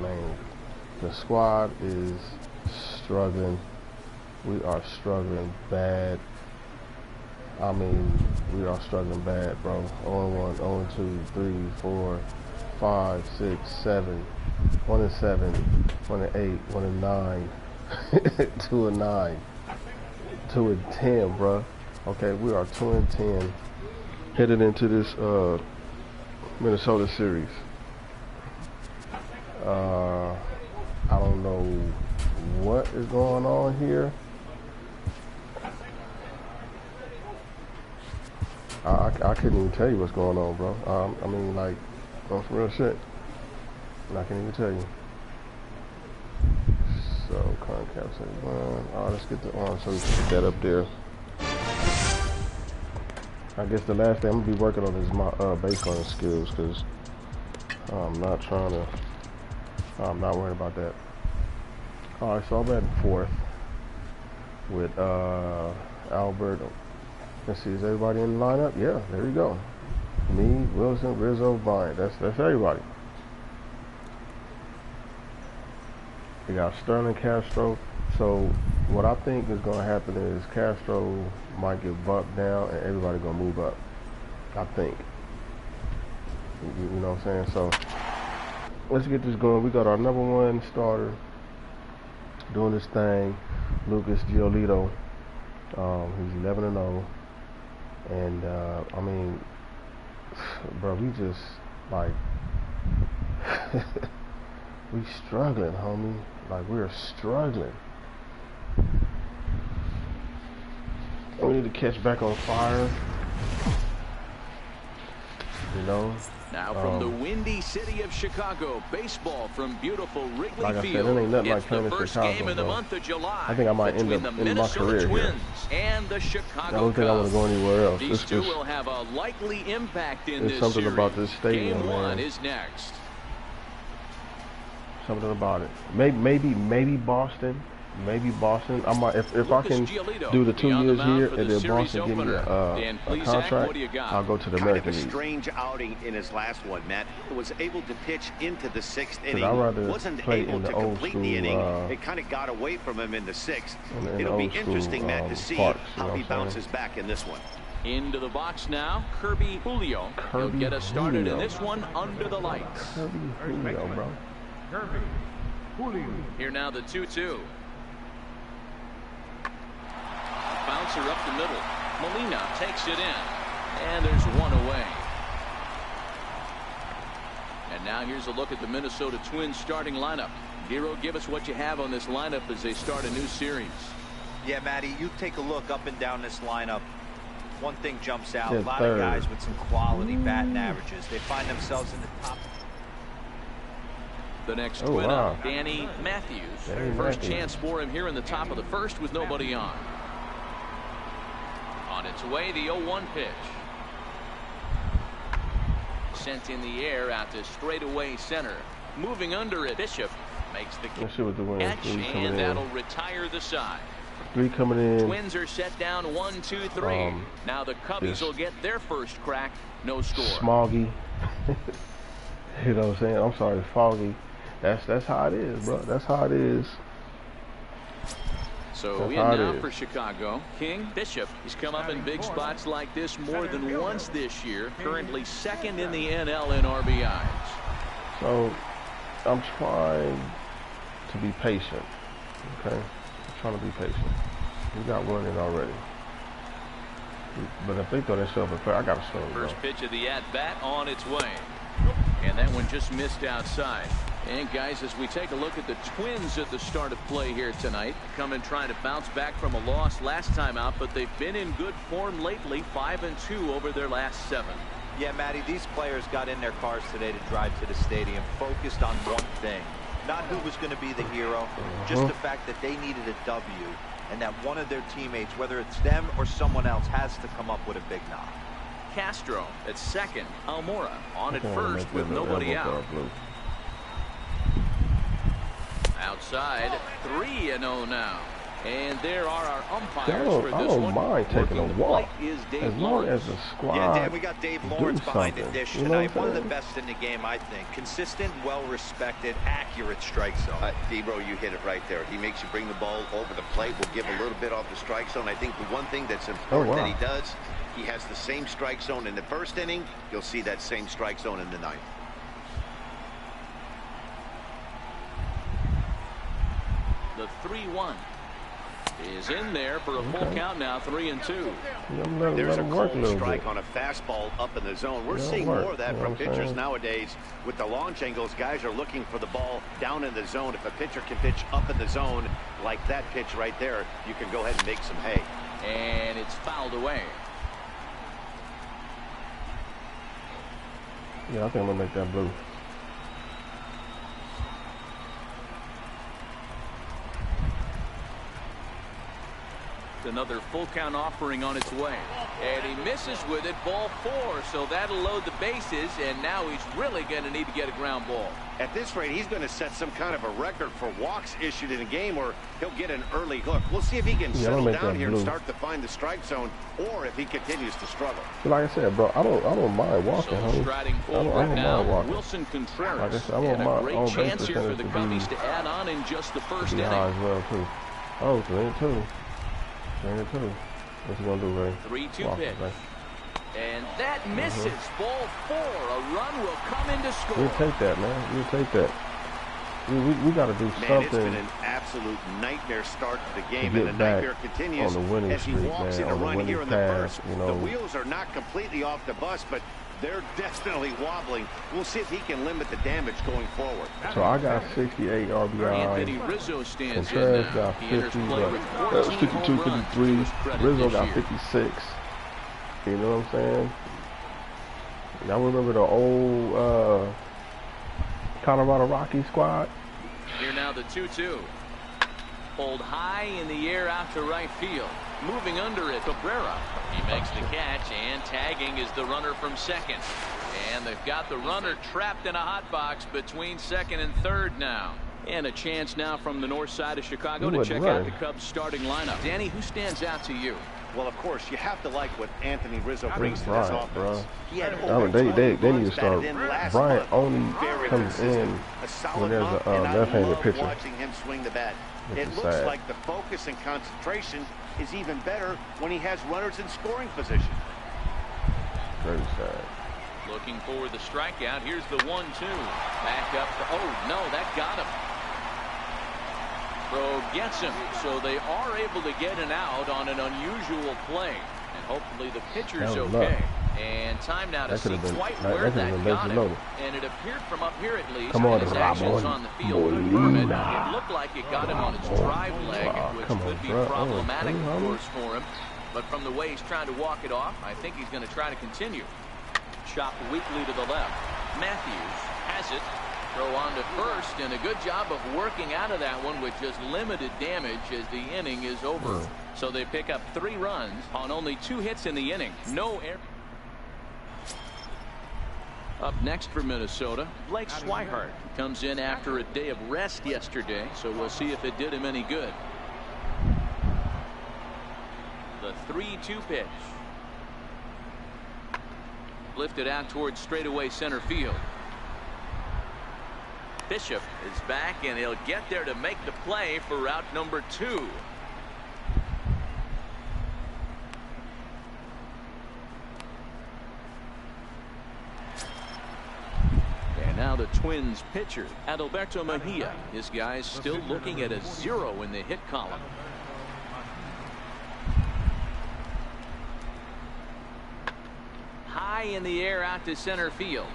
man. The squad is struggling. We are struggling bad. I mean, we are struggling bad, bro. 0-1, 0-2, 3, 4, 5, 6, 7, 1-7, 1-8, 1-9, 2-9, 2-10, bro. Okay, we are 2-10 headed into this Minnesota series. I don't know what is going on here. I couldn't even tell you what's going on, bro. I mean, like, on some real shit. And I can't even tell you. So, concap say 1. Alright, let's get the arm so we can put that up there. I guess the last thing I'm gonna be working on is my baseline skills, because I'm not trying to. I'm not worried about that. Alright, so I'm at 4th with Albert. Let's see, is everybody in the lineup? Yeah, there you go. Me, Wilson, Rizzo, Bryant. That's everybody. We got Sterling, Castro. So what I think is going to happen is Castro might get bumped down and everybody going to move up. I think. You know what I'm saying? So let's get this going. We got our #1 starter doing this thing, Lucas Giolito. He's 11-0. And I mean, bro, we just like we struggling, homie. Like, we're struggling. We need to catch back on fire. You know. Now from the windy city of Chicago, baseball from beautiful Wrigley like I Field. said, it ain't nothing It's like playing the in first Chicago, game in the bro. month of July. I think I might end up the in my career Minnesota here. Twins and the Chicago I don't think I want to go anywhere else. These two will have a likely impact in this something series. about this stadium, Game 1 man. is next. Something about it. Maybe Boston. Maybe Boston. I might if I can do the 2 years here and then Boston give me a contract, I'll go to the American League. Kind of a strange outing in his last one, Matt. Was able to pitch into the 6th inning. I'd rather Wasn't play able in the to old complete school, the inning. It kind of got away from him in the 6th. It'll be old interesting, school, Matt, to see parks, how he bounces back in this one. Into the box now, Kirby Julio. He'll get us started in this one under the lights. Kirby Julio, bro. Kirby Julio. Here now the 2-2. Bouncer up the middle. Molina takes it in. And there's one away. And now here's a look at the Minnesota Twins starting lineup. Giro, give us what you have on this lineup as they start a new series. Yeah, Matty, you take a look up and down this lineup. One thing jumps out. Yeah, a lot of guys with some quality batting averages. They find themselves in the top. The next twin up, Danny Matthews. First chance for him here in the top of the first with nobody on. On its way, the 0-1 pitch. Sent in the air out to straightaway center. Moving under it, Bishop makes the catch, and that'll retire the side. 3 coming in. Twins are set down 1-2-3. Now the Cubbies will get their first crack. No score. Smoggy. You know what I'm saying? I'm sorry, foggy. That's how it is, bro. That's how it is. So in now for Chicago, King Bishop. He's come up in big spots like this more than once this year. Currently 2nd in the NL in RBIs. So I'm trying to be patient. Okay, I'm trying to be patient. We got one in already. But if they throw that shove up, I got to slow it. First pitch of the at-bat on its way. And that one just missed outside. And guys, as we take a look at the Twins at the start of play here tonight, coming trying to bounce back from a loss last time out, but they've been in good form lately, 5-2 over their last 7. Yeah, Matty, these players got in their cars today to drive to the stadium, focused on one thing. Not who was going to be the hero, just the fact that they needed a W, and that one of their teammates, whether it's them or someone else, has to come up with a big knock. Castro at 2nd, Almora on at 1st with nobody out. Outside, 3-0 now. And there are our umpires I for this don't one. mind taking a Working the walk plate is Dave as long Lawrence. as the squad. Yeah, Dan, we got Dave Lawrence behind the something. dish You know tonight. what One I'm of the saying? best in the game, I think. Consistent, well-respected, accurate strike zone. D-Bro, you hit it right there. He makes you bring the ball over the plate. We'll give a little bit off the strike zone. I think the one thing that's important that he does, he has the same strike zone in the first inning. You'll see that same strike zone in the ninth. The 3-1 is in there for a full count now, 3-2. There's a work cold strike bit. on a fastball up in the zone. We're Let 'em seeing work, more of that you know from what I'm pitchers saying? nowadays. With the launch angles, guys are looking for the ball down in the zone. If a pitcher can pitch up in the zone like that pitch right there, you can go ahead and make some hay. And it's fouled away. Yeah, I think I'm gonna make that blue. Another full count offering on its way. And he misses with it, ball 4. So that'll load the bases, and now he's really going to need to get a ground ball. At this rate, he's going to set some kind of a record for walks issued in a game, or he'll get an early hook. We'll see if he can settle down here and start to find the strike zone, or if he continues to struggle. But like I said, bro, I don't mind walking. So striding forward now, Wilson Contreras. Like I said, I and a want great my chance here for the Cubbies to add on in just the first inning. As well too. Oh, 3-2. 3-2. What's he gonna do, Ray? 3-2 pitch. And that misses. Ball 4. A run will come in to score. We'll take that, man. We'll take that. We got to do Man, something. it's been an absolute nightmare start to the game, get and the back nightmare continues on the winning as he streak, walks man, in a on the run winning here in the path, first. you know. The wheels are not completely off the bus, but they're definitely wobbling. We'll see if he can limit the damage going forward. So I got 68 Anthony RBI. Rizzo stands in Contreras now. got He 50, enters play with but 14 52, home runs 53. to his credit Rizzo this got year. 56. You know what I'm saying? Y'all remember the old Colorado Rockies squad? Here now the 2-2. Pulled high in the air out to right field. Moving under it, Cabrera. He makes the catch, and tagging is the runner from second. And they've got the runner trapped in a hot box between second and third now. And a chance now from the north side of Chicago to check out the Cubs starting lineup. Danny, who stands out to you? Well, of course, you have to like what Anthony Rizzo brings to this offense. Bro. He had They need to start. Bryant only comes in when there's a left-handed pitcher. Watching him swing the bat. It looks sad. like the focus and concentration is even better when he has runners in scoring position. Very sad. Looking for the strikeout. Here's the 1-2. Back up. Oh, no, that got him. Throw gets him. So they are able to get an out on an unusual play. And hopefully the pitcher's okay. And time now to see quite where that got him. And it appeared from up here at least. Come on, his actions on the field confirm it. It looked like it got him on its drive leg, which could be problematic, of course, for him. But from the way he's trying to walk it off, I think he's going to try to continue. Chopped weakly to the left. Matthews has it. Throw on to first, and a good job of working out of that one with just limited damage as the inning is over. So they pick up 3 runs on only 2 hits in the inning. No error. Up next for Minnesota, Blake Swihart comes in after a day of rest yesterday, so we'll see if it did him any good. The 3-2 pitch. Lifted out towards straightaway center field. Bishop is back, and he'll get there to make the play for route number 2. And now the Twins pitcher, Adalberto Mejia. This guy's still looking at a 0 in the hit column. High in the air out to center field.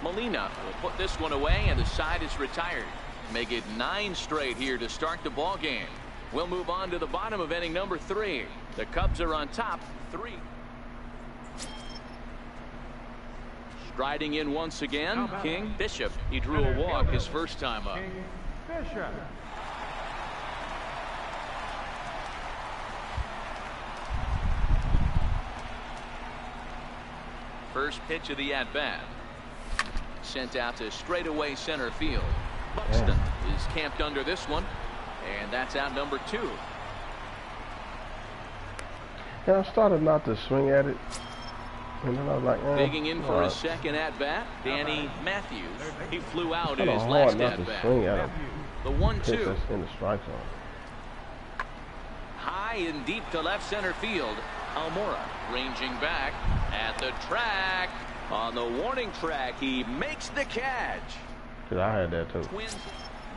Molina will put this one away, and the side is retired. Make it 9 straight here to start the ball game. We'll move on to the bottom of inning number 3. The Cubs are on top 3. Striding in once again, King. Bishop. He drew a walk his first time up. Bishop. First pitch of the at-bat. Sent out to straightaway center field. Buxton is camped under this one. And that's out number 2. And I started not to swing at it. And then I was like, digging in for his second at-bat, Danny Matthews. He flew out in his hard last not to at-bat. swing at him. The 1-2. In the strike zone. High and deep to left center field. Almora ranging back at the track. On the warning track, he makes the catch. Cause I had that too. Twins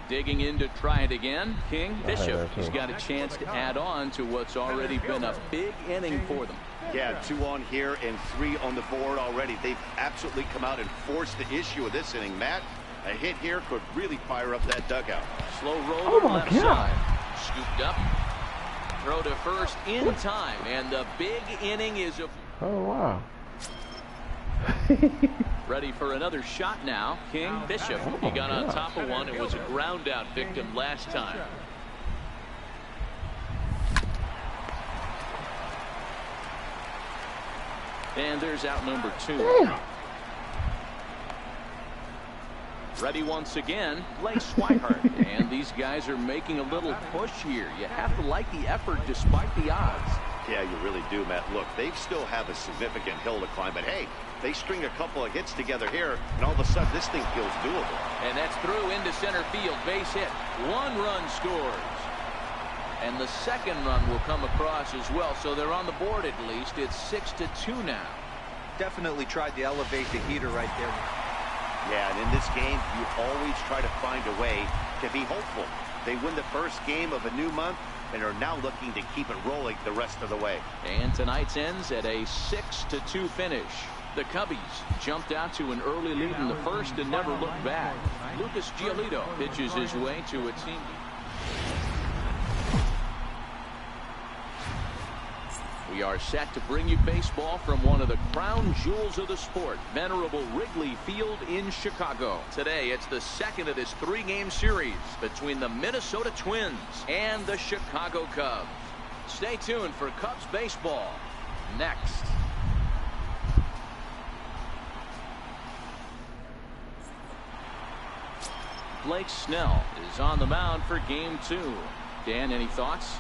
digging in to try it again. King Bishop has got a chance to add on to what's already been a big inning for them. Yeah, 2 on here and 3 on the board already. They've absolutely come out and forced the issue of this inning, Matt. A hit here could really fire up that dugout. Slow roller left side. Scooped up. Throw to first in time. And the big inning is a... Oh, wow. Ready for another shot now. King Bishop. He got on top of one. It was a ground out victim last time. And there's out number 2. Ready once again, Blake Swihart. And these guys are making a little push here. You have to like the effort despite the odds. Yeah, you really do, Matt. Look, they still have a significant hill to climb, but hey, they string a couple of hits together here, and all of a sudden this thing feels doable. And that's through into center field. Base hit. 1 run scores. And the second run will come across as well, so they're on the board at least. It's 6-2 now. Definitely tried to elevate the heater right there. Yeah, and in this game, you always try to find a way to be hopeful. They win the first game of a new month and are now looking to keep it rolling the rest of the way. And tonight's ends at a 6-2 finish. The Cubbies jumped out to an early lead in the first and never looked back. Lucas Giolito pitches his way to a team. We are set to bring you baseball from one of the crown jewels of the sport, venerable Wrigley Field in Chicago. Today, it's the second of this 3-game series between the Minnesota Twins and the Chicago Cubs. Stay tuned for Cubs baseball next. Blake Snell is on the mound for game 2. Dan, any thoughts?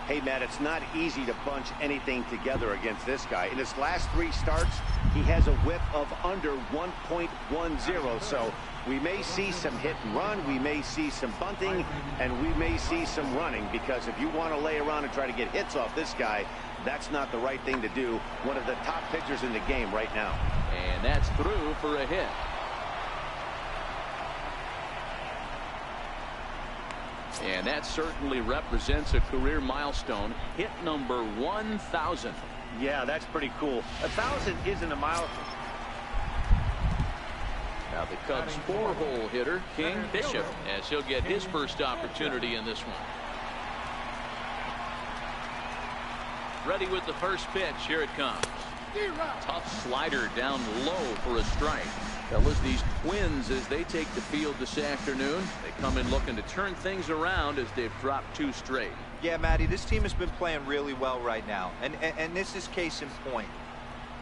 Hey, Matt, it's not easy to bunch anything together against this guy. In his last 3 starts, he has a whip of under 1.10. So we may see some hit and run, we may see some bunting, and we may see some running, because if you want to lay around and try to get hits off this guy, that's not the right thing to do. One of the top pitchers in the game right now. And that's through for a hit. And that certainly represents a career milestone. Hit number 1,000. Yeah, that's pretty cool. 1,000 isn't a milestone. Now the Cubs' 4-hole hitter, King Bishop, as he'll get his first opportunity in this one. Ready with the first pitch. Here it comes. Tough slider down low for a strike. Fellas, these Twins, as they take the field this afternoon, they come in looking to turn things around as they've dropped 2 straight. Yeah, Matty, this team has been playing really well right now, and this is case in point.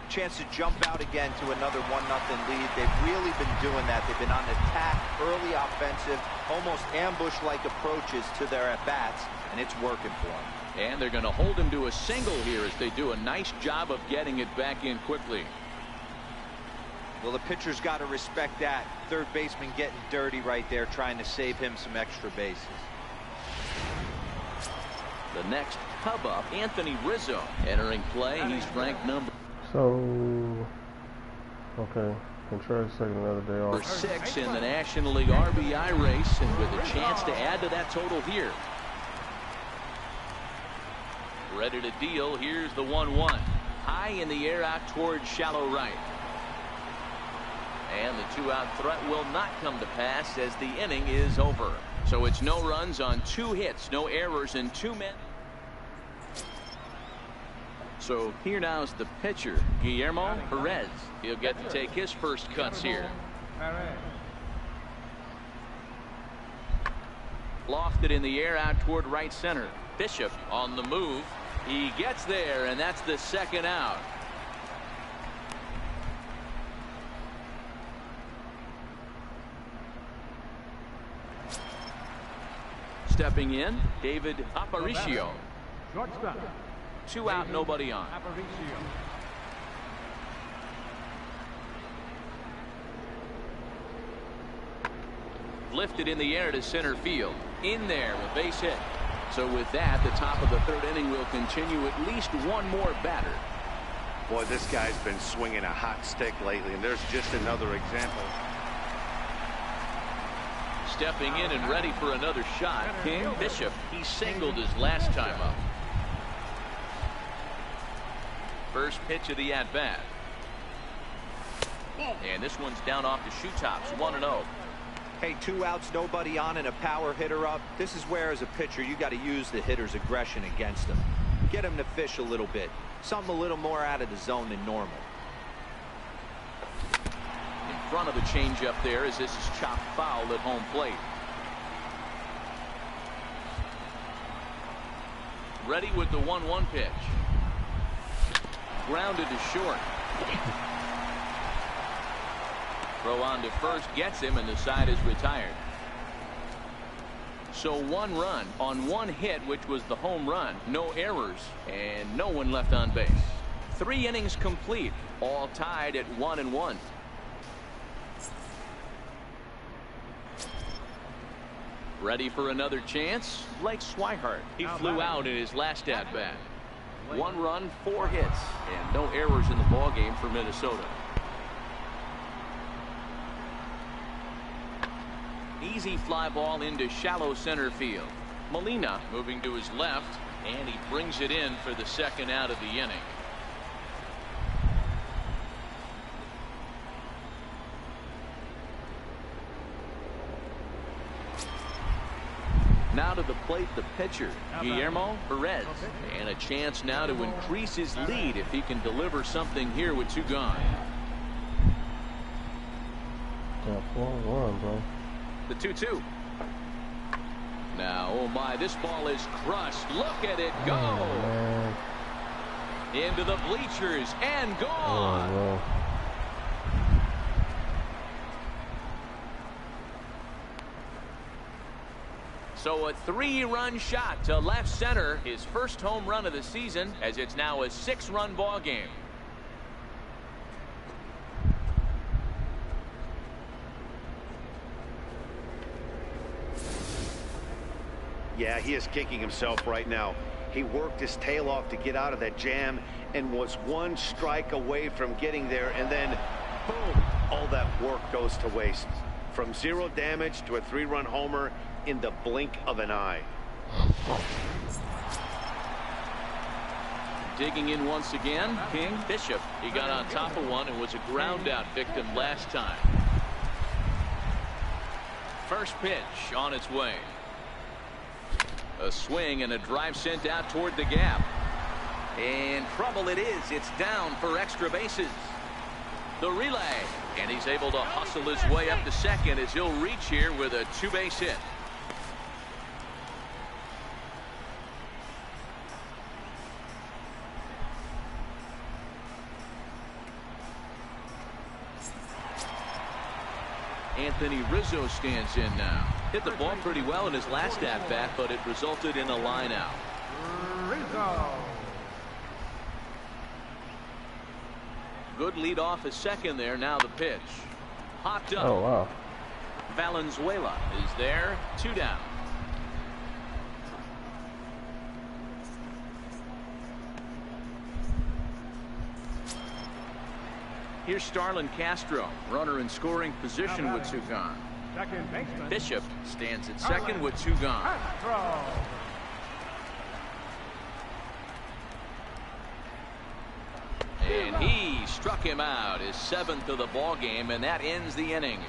Chance to jump out again to another 1-0 lead. They've really been doing that. They've been on attack, early offensive, almost ambush-like approaches to their at-bats, and it's working for them. And they're going to hold him to a single here as they do a nice job of getting it back in quickly. Well, the pitcher's got to respect that. Third baseman getting dirty right there, trying to save him some extra bases. The next Cub up, Anthony Rizzo, entering play. He's ranked number. So, okay. Contreras taking another day off. Number 6 in the National League RBI race, and with a chance to add to that total here. Ready to deal. Here's the 1-1. High in the air out towards shallow right. And the 2-out threat will not come to pass as the inning is over. So it's no runs on 2 hits, no errors, and 2 men. So here now is the pitcher, Guillermo Perez. He'll get to take his first cuts here. Lofted in the air out toward right center. Bishop on the move. He gets there, and that's the 2nd out. Stepping in, David Aparicio. Shortstop. 2 out, nobody on. Aparicio. Lifted in the air to center field. In there with base hit. So with that, the top of the 3rd inning will continue at least one more batter. Boy, this guy's been swinging a hot stick lately, and there's just another example. Stepping in and ready for another shot, King Bishop. He singled his last time up. First pitch of the at-bat. And this one's down off the shoe tops, 1-0. Hey, 2 outs, nobody on, and a power hitter up. This is where, as a pitcher, you got to use the hitter's aggression against him. Get him to fish a little bit. Something a little more out of the zone than normal. In front of the changeup there as this is chopped foul at home plate. Ready with the 1-1 pitch. Grounded to short. Throw on to first gets him, and the side is retired. So 1 run on 1 hit, which was the home run. No errors and no one left on base. 3 innings complete, all tied at 1-1. Ready for another chance? Blake Swihart. He flew out in his last at bat. 1 run, 4 hits, and no errors in the ballgame for Minnesota. Easy fly ball into shallow center field. Molina moving to his left, and he brings it in for the 2nd out of the inning. Now to the plate, the pitcher, Guillermo Perez. And a chance now to increase his lead if he can deliver something here with 2 gone. Yeah, 4-1, bro. The 2-2. Now, oh my, this ball is crushed. Look at it go. Oh, into the bleachers and gone. oh, So a 3-run shot to left center, his first home run of the season, as it's now a 6-run ball game. Yeah, he is kicking himself right now. He worked his tail off to get out of that jam and was 1 strike away from getting there, and then boom, all that work goes to waste. From 0 damage to a 3-run homer in the blink of an eye. Digging in once again, King Bishop. He got on top of one and was a ground out victim last time. First pitch on its way. A swing and a drive sent out toward the gap. And trouble it is. It's down for extra bases. The relay. And he's able to hustle his way up to second as he'll reach here with a 2-base hit. Anthony Rizzo stands in now. Hit the ball pretty well in his last at-bat, but it resulted in a line out. Rizzo. Good lead off at second there. Now the pitch. Hopped up. Oh, wow. Valenzuela is there. 2 down. Here's Starlin Castro, runner in scoring position with 2 gone. Second baseman. Bishop stands at second with 2 gone. Castro. And he struck him out, his 7th of the ball game, and that ends the inning.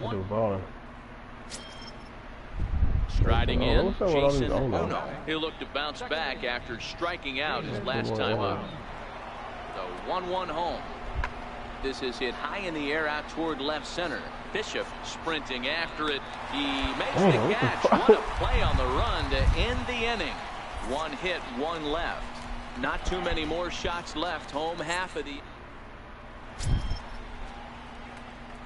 Do balling. Striding in, Jason Uno. Uno. He'll look to bounce back after striking out his last time up. The 1-1 home. This is hit high in the air out toward left center. Bishop sprinting after it. He makes the catch. What a play on the run to end the inning. 1 hit, 1 left. Not too many more shots left. Home half of the.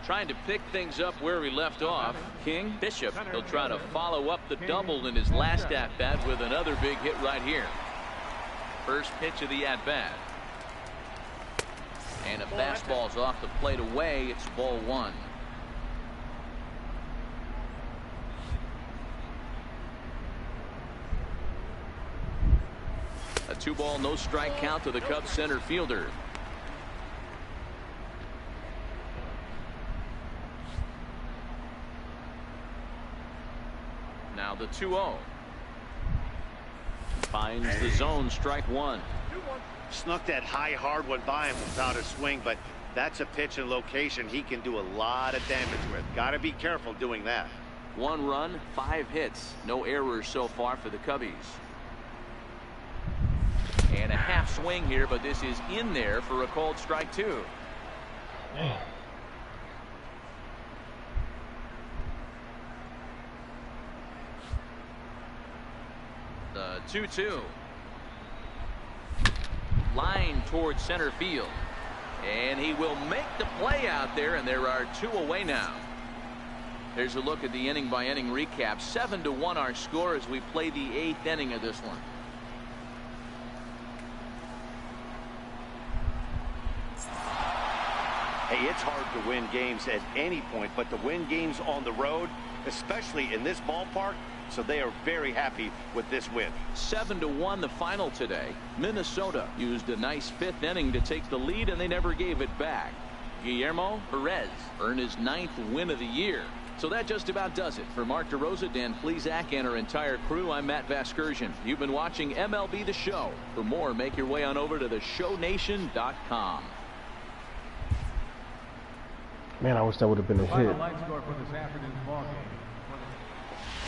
Trying to pick things up where we left off. King Bishop, he'll try to follow up the double in his last at-bat with another big hit right here. First pitch of the at-bat. And a fastball's off the plate away. It's ball one. A 2-ball, no strike count to the Cubs center fielder. Now the 2-0. Finds the zone, strike one. Snuck that high hard one by him without a swing, but that's a pitch and location he can do a lot of damage with. Got to be careful doing that. 1 run, 5 hits, no errors so far for the Cubbies. And a half swing here, but this is in there for a called strike 2. The 2-2. Line towards center field. And he will make the play out there, and there are 2 away now. There's a look at the inning by inning recap. 7-1 our score as we play the 8th inning of this one. Hey, it's hard to win games at any point, but to win games on the road, especially in this ballpark, so they are very happy with this win. 7-1 the final today. Minnesota used a nice 5th inning to take the lead, and they never gave it back. Guillermo Perez earned his 9th win of the year. So that just about does it. For Mark DeRosa, Dan Plesac, and our entire crew, I'm Matt Vasgersian. You've been watching MLB The Show. For more, make your way on over to theshownation.com. Man, I wish that would have been a hit. Final line score for this afternoon's ball game.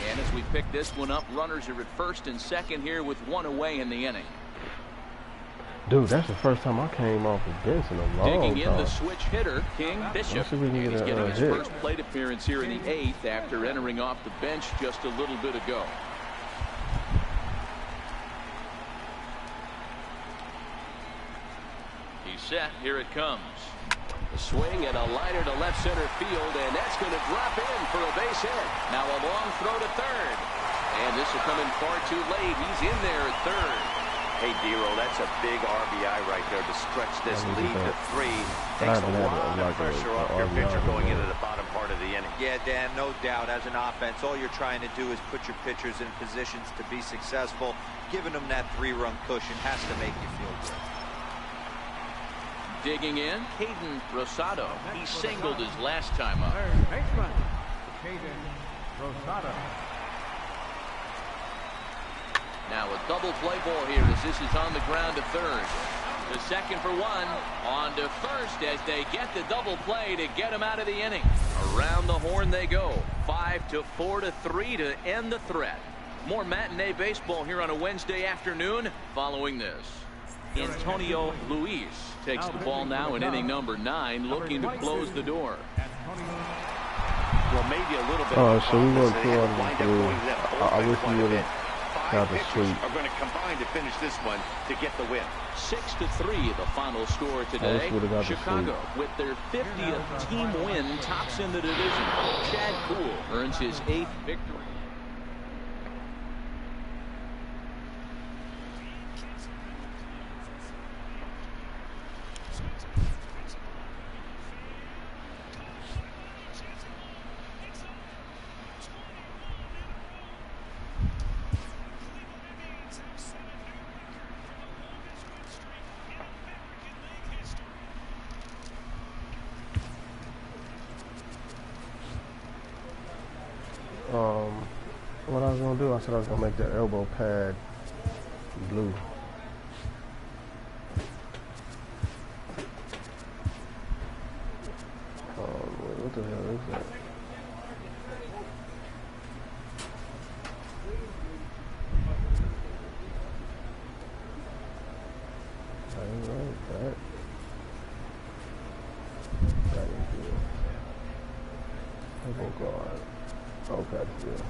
And as we pick this one up, runners are at first and second here with 1 away in the inning. Dude, that's the first time I came off the bench in a long time. Digging in the switch hitter, King Bishop. And he's getting his first plate appearance here in the 8th after entering off the bench just a little bit ago. He's set. Here it comes. A swing and a liner to left center field, and that's going to drop in for a base hit. Now a long throw to third, and this will come in far too late. He's in there at third. Hey, Dero, that's a big RBI right there to stretch this lead to 3. Takes a lot of pressure off your pitcher going into the bottom part of the inning. Yeah, Dan, no doubt. As an offense, all you're trying to do is put your pitchers in positions to be successful. Giving them that 3-run cushion has to make you feel good. Digging in, Caden Rosado. He singled his last time up. Third baseman, Caden Rosado. Now a double play ball here as this is on the ground to third. The second for 1. On to first as they get the double play to get him out of the inning. Around the horn they go. 5-4 to 3 to end the threat. More matinee baseball here on a Wednesday afternoon following this. Antonio Luis takes the ball now in inning number 9, looking to close the door. Well, maybe a little bit. Oh, so we went 2 out of 3. I wish we would have got the sweep. Are going to combine to finish this one to get the win. 6-3 the final score today. Chicago with their 50th team win tops in the division. Chad Kuhl earns his 8th victory. What I was gonna do, I said I was gonna make that elbow pad blue. What the hell is that? That is good. Elbow guard. Okay, yeah.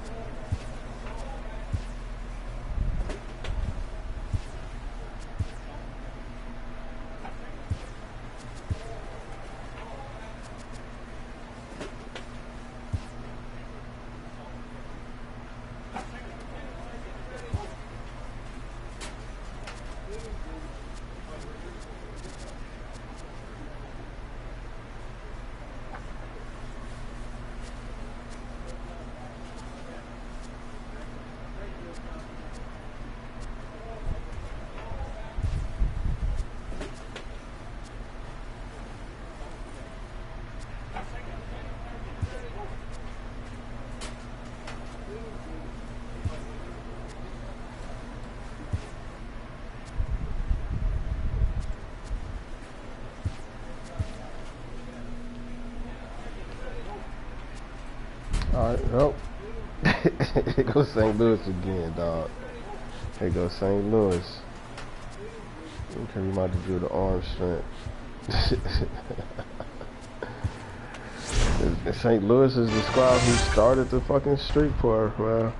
right. Oh. Here goes St. Louis again, dog. Here goes St. Louis. Okay, we might have to do the arm strength. St. Louis is the squad who started the fucking streak for her, man.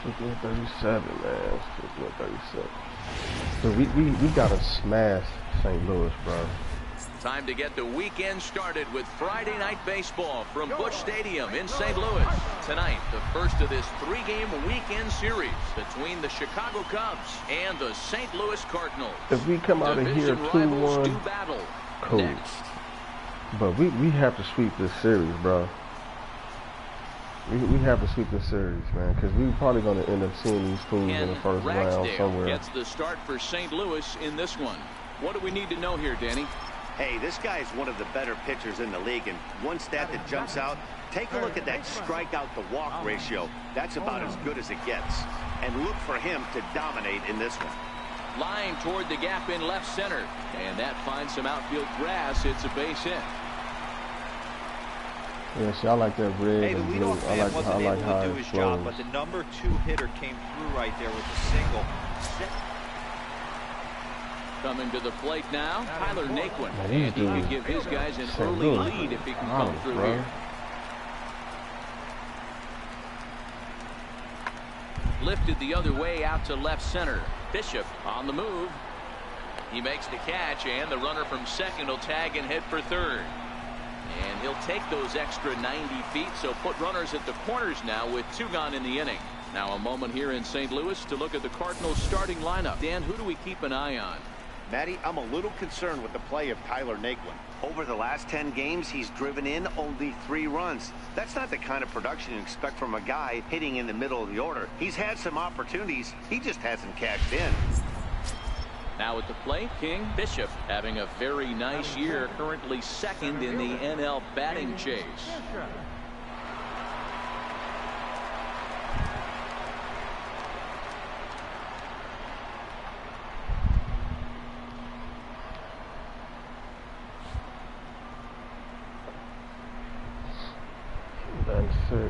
Fifteen 37, man. 37. So we gotta smash St. Louis, bro. Time to get the weekend started with Friday Night Baseball from Busch Stadium in St. Louis. Tonight, the first of this 3-game weekend series between the Chicago Cubs and the St. Louis Cardinals. If we come out of here 2-1, cool. Next. But we have to sweep this series, bro. We have to sweep this series, man, because we're probably going to end up seeing these fools in the first round somewhere. Gets the start for St. Louis in this one. What do we need to know here, Danny? Hey, this guy is one of the better pitchers in the league, and one stat that jumps out, take a look at that strikeout to walk ratio. That's about as good as it gets. And look for him to dominate in this one. Line toward the gap in left center, and that finds some outfield grass. It's a base hit. Yeah, see, I like that red hey, and blue. I like how to do it his flows. job, but the number 2 hitter came through right there with a single. Coming to the plate now, Tyler Naquin. And he can give his guys an early lead if he can come through here. Lifted the other way out to left center. Bishop on the move. He makes the catch, and the runner from second will tag and head for third. And he'll take those extra 90 feet, so put runners at the corners now with 2 gone in the inning. Now a moment here in St. Louis to look at the Cardinals starting lineup. Dan, who do we keep an eye on? Matty, I'm a little concerned with the play of Tyler Naquin. Over the last 10 games, he's driven in only 3 runs. That's not the kind of production you expect from a guy hitting in the middle of the order. He's had some opportunities. He just hasn't cashed in. Now at the plate, King. Bishop having a very nice year, currently second in the NL batting chase.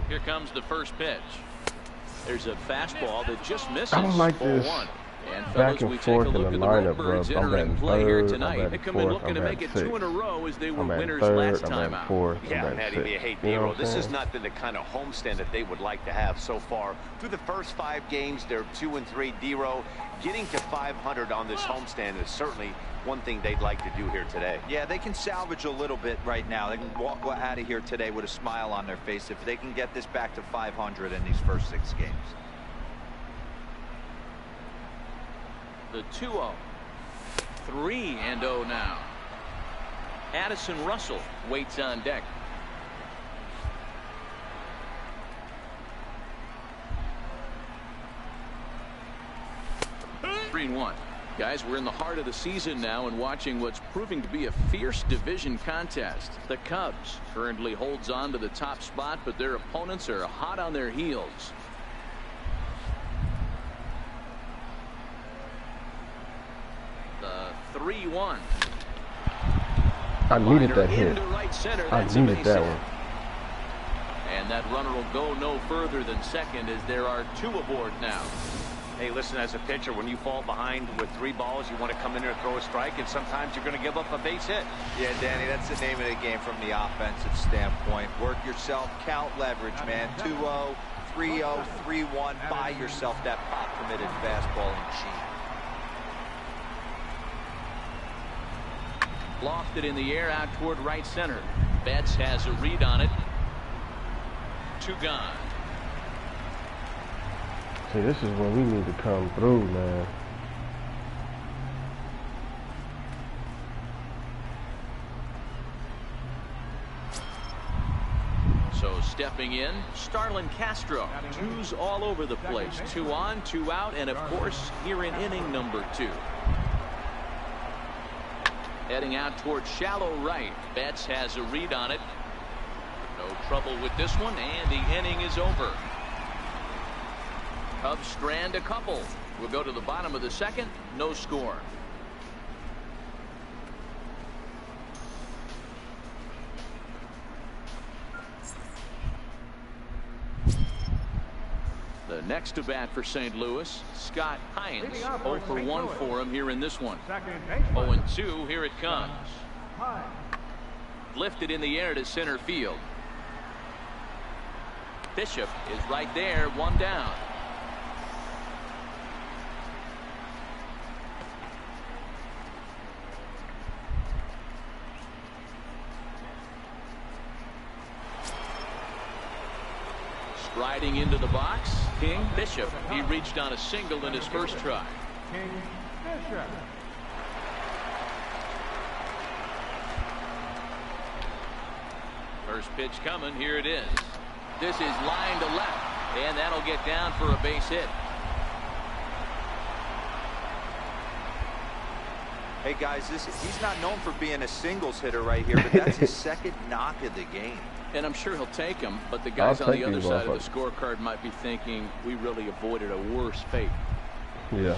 Here comes the first pitch. There's a fastball that just misses. I don't like this. And back and forth in the lineup, bro. I'm batting third, I'm batting fourth, I'm batting sixth. I'm batting third, I'm batting fourth, yeah, Matty, hey, Nero, this has not been the kind of homestand that they would like to have so far. Through the first 5 games, they're 2-3. Dero, getting to 500 on this homestand is certainly one thing they'd like to do here today. Yeah, they can salvage a little bit right now. They can walk out of here today with a smile on their face if they can get this back to 500 in these first 6 games. The 2-0. 3-0 now. Addison Russell waits on deck. Three and 1. Guys, we're in the heart of the season now and watching what's proving to be a fierce division contest. The Cubs currently holds on to the top spot, but their opponents are hot on their heels. The 3-1. I needed that hit. Right center. I needed that one. And that runner will go no further than second as there are 2 aboard now. Hey, listen, as a pitcher, when you fall behind with 3 balls, you want to come in there and throw a strike, and sometimes you're going to give up a base hit. Yeah, Danny, that's the name of the game from the offensive standpoint. Work yourself, count leverage, man. 2-0, 3-0, 3-1. Buy yourself that pop-permitted fastball and cheat. Lofted in the air out toward right center. Betts has a read on it. 2 gone. See, this is when we need to come through, man. So stepping in, Starlin Castro. Twos all over the place. 2 on, 2 out, and of course, here in inning number 2. Heading out towards shallow right. Betts has a read on it. No trouble with this one, and the inning is over. Cubs strand a couple. We'll go to the bottom of the second. No score. The next to bat for St. Louis, Scott Hines. 0 for 1 for him here in this one. 0-2, here it comes. Lifted in the air to center field. Bishop is right there, 1 down. Riding into the box, King Bishop. He reached on a single in his first try. King Bishop. First pitch coming. Here it is. This is line to left, and that'll get down for a base hit. Hey guys, he's not known for being a singles hitter right here, but that's his second knock of the game. And I'm sure he'll take him, but the guys on the other side of the scorecard might be thinking we really avoided a worse fate. Yeah.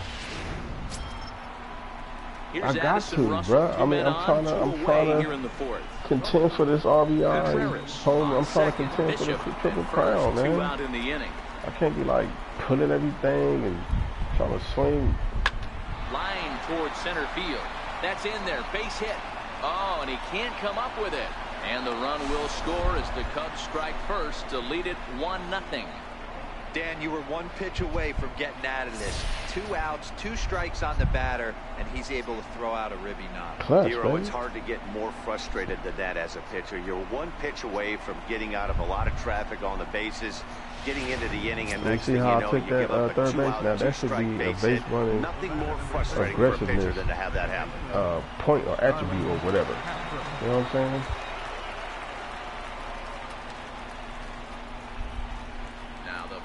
Here's I got Addison to, Russell, bro. I mean, I'm trying here in the fourth. to contend for this RBI home. I'm trying to contend for the triple crown, man. 2 out in the inning. I can't be like pulling everything and trying to swing. Line towards center field. That's in there. Base hit. Oh, and he can't come up with it. And the run will score as the Cubs strike first to lead it 1-0. Dan, you were 1 pitch away from getting out of this. 2 outs, 2 strikes on the batter, and he's able to throw out a ribby knock. Clutch, Hero, it's hard to get more frustrated than that as a pitcher. You're 1 pitch away from getting out of a lot of traffic on the bases, getting into the inning, and next thing you know, you give up a third base. 2-out, Now that should 2-strike be a base base hit. running Nothing more frustrating for a pitcher than to have that happen. Point or attribute or whatever. You know what I'm saying?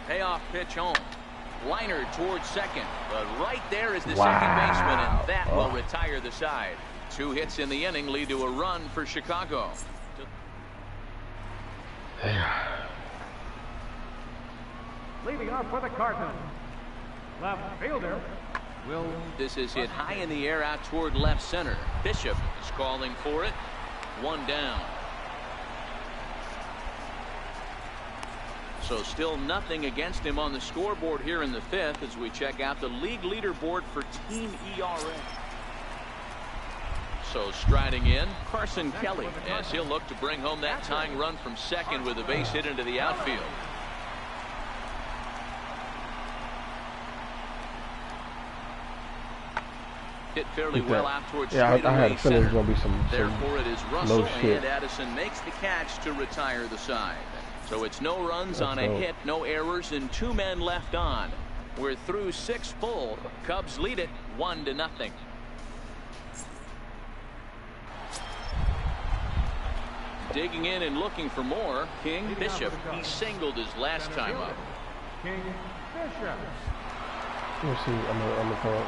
Payoff pitch home. Liner towards second, but right there is the second baseman, and that will retire the side. 2 hits in the inning lead to a run for Chicago. Leading off for the Cardinals, left fielder will. This is hit high in the air out toward left center. Bishop is calling for it. 1 down. So still nothing against him on the scoreboard here in the 5th as we check out the league leaderboard for team ERA. So striding in, Carson Kelly, as he'll look to bring home that tying run from second with a base hit into the outfield. Hit fairly well out towards straightaway I had a feeling center. it was gonna be some Therefore, it is Russell, shit. and Addison makes the catch to retire the side. So it's no runs on a hit, no errors, and 2 men left on. We're through 6 full. Cubs lead it 1-0. Digging in and looking for more, King Bishop. He singled his last time up. King Bishop. Let's see. I'm gonna come up.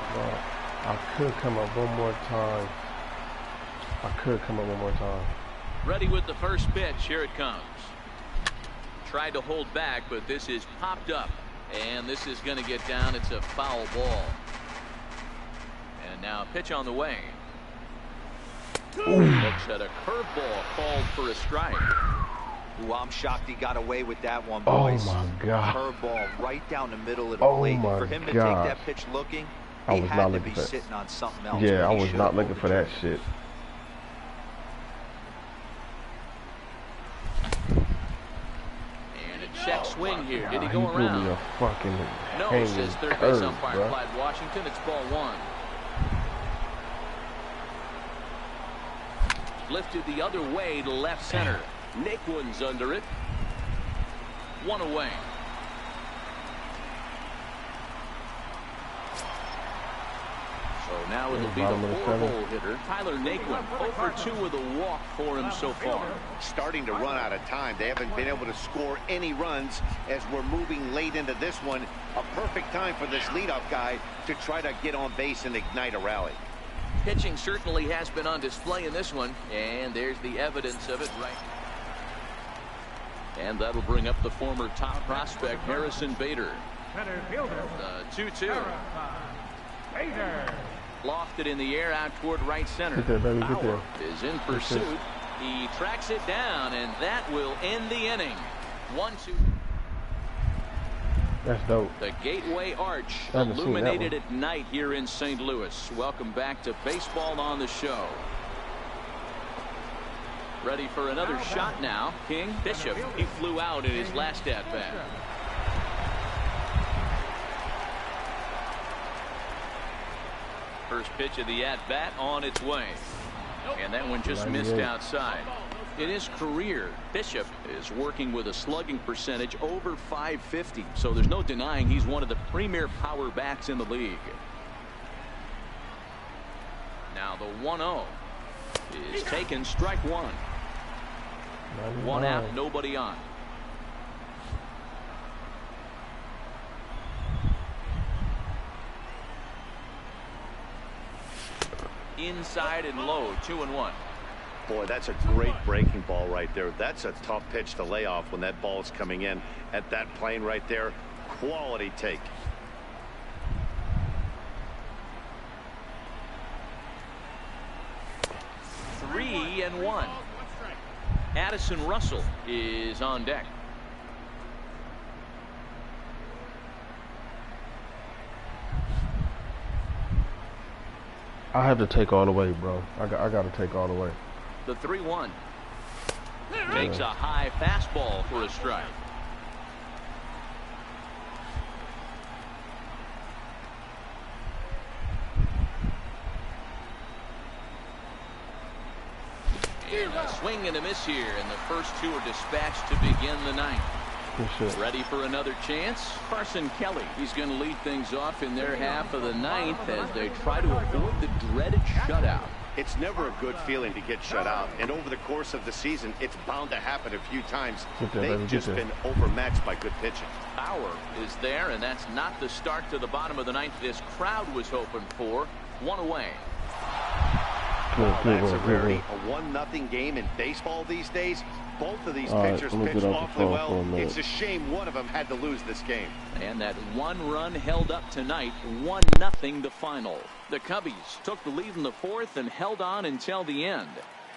I could come up one more time. Ready with the first pitch. Here it comes. Tried to hold back, but this is popped up, and this is going to get down. It's a foul ball. And now a pitch on the way. Looks at a curveball called for a strike. Ooh, I'm shocked he got away with that one, boys. Oh my God. Curveball right down the middle of the plate. For him to take that pitch looking, he had to be sitting on something else. Yeah, I was not looking for that shit. Check swing here. Did he go around? He threw me a fucking no, says third base umpire Clyde Washington. It's ball 1. Lifted the other way to left center. Nick Wood's under it. 1 away. now it'll be the 4-hole hitter, Tyler Naquin, 0 for 2 with a walk for him so far. Starting to run out of time. They haven't been able to score any runs as we're moving late into this one. A perfect time for this leadoff guy to try to get on base and ignite a rally. Pitching certainly has been on display in this one, and there's the evidence of it right. And that'll bring up the former top prospect, Harrison Bader. Center fielder. The 2-2. Bader. Lofted in the air out toward right center. Get there, baby, get there. Is in pursuit. He tracks it down, and that will end the inning. 1-2. That's dope. The Gateway Arch illuminated at night here in St. Louis. Welcome back to Baseball on the Show. Ready for another shot now. King Bishop. He flew out in his last at-bat. First pitch of the at-bat on its way. And that one just missed outside. In his career, Bishop is working with a slugging percentage over .550. So there's no denying he's one of the premier power bats in the league. Now the 1-0 is taken, strike one. 1 out, nobody on. Inside and low, 2-1. Boy, that's a great breaking ball right there. That's a tough pitch to lay off when that ball is coming in at that plane right there. Quality take. Three and one. Addison Russell is on deck. I have to take all the way, bro. I got to take all the way. The 3-1 takes a high fastball for a strike. And a swing and a miss here, and the first two are dispatched to begin the ninth. Ready for another chance? Carson Kelly. He's going to lead things off in their half of the ninth as they try to avoid the dreaded shutout. It's never a good feeling to get shut out, and over the course of the season, it's bound to happen a few times. They've just been overmatched by good pitching. Power is there, and that's not the start to the bottom of the ninth this crowd was hoping for. One away. That's a rarity. A 1-0 game in baseball these days. Both of these pitchers pitched awfully well. It's a shame one of them had to lose this game. And that one run held up tonight. 1-0 the final. The Cubbies took the lead in the fourth and held on until the end.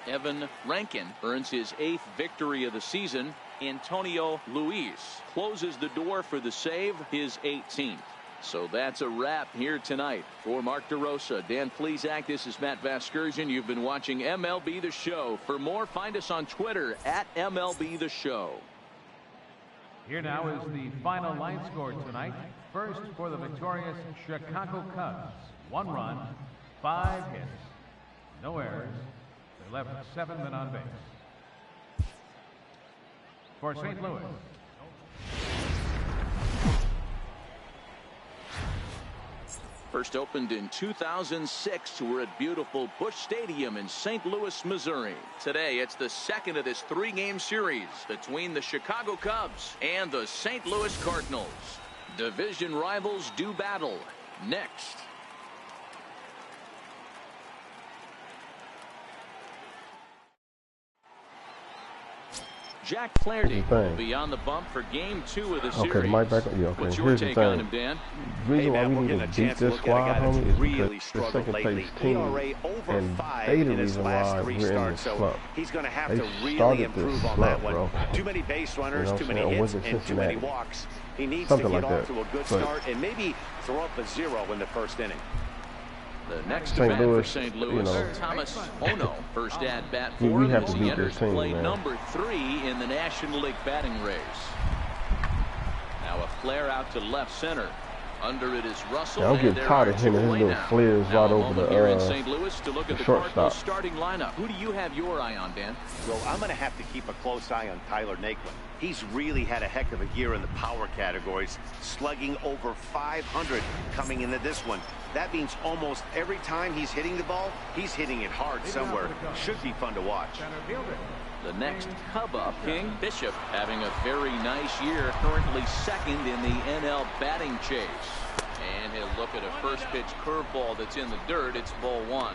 Evan Rankin earns his 8th victory of the season. Antonio Luis closes the door for the save, his 18th. So that's a wrap here tonight. For Mark DeRosa, Dan Plesac, this is Matt Vasgersian. You've been watching MLB The Show. For more, find us on Twitter at MLB The Show. Here now is the final line score tonight. First for the victorious Chicago Cubs. 1 run, 5 hits, no errors. They left 7 men on base. For St. Louis. First opened in 2006. We're at beautiful Busch Stadium in St. Louis, Missouri. Today, it's the second of this 3-game series between the Chicago Cubs and the St. Louis Cardinals. Division rivals do battle. Next. Jack Flaherty will be on the bump for game 2 of the series. Okay, Mike back. Yeah, okay. What's your take on him, Dan? The reason why we need to beat this squad, homie, is because the second place team, and they the reason why we're in this slump. He's going to have to really improve on that one. Bro. Too many base runners, you know too many hits, and too many walks. He needs to get off to a good start and maybe throw up a 0 in the first inning. The next at bat for St. Louis, Thomas Ono, first at bat for him as he enters play number 3 in the National League batting race. Now a flare out to left center. Under it is Russell. Yeah, I'm getting tired of hitting his little flares right over the here in St. Louis to look at the shortstop. Cardinals starting lineup. Who do you have your eye on, Dan? Well, I'm going to have to keep a close eye on Tyler Naquin. He's really had a heck of a year in the power categories, slugging over 500 coming into this one. That means almost every time he's hitting the ball, he's hitting it hard somewhere. Should be fun to watch. The next Cub up, King Bishop, having a very nice year, currently second in the NL batting chase. And he'll look at a first pitch curveball that's in the dirt. It's ball one.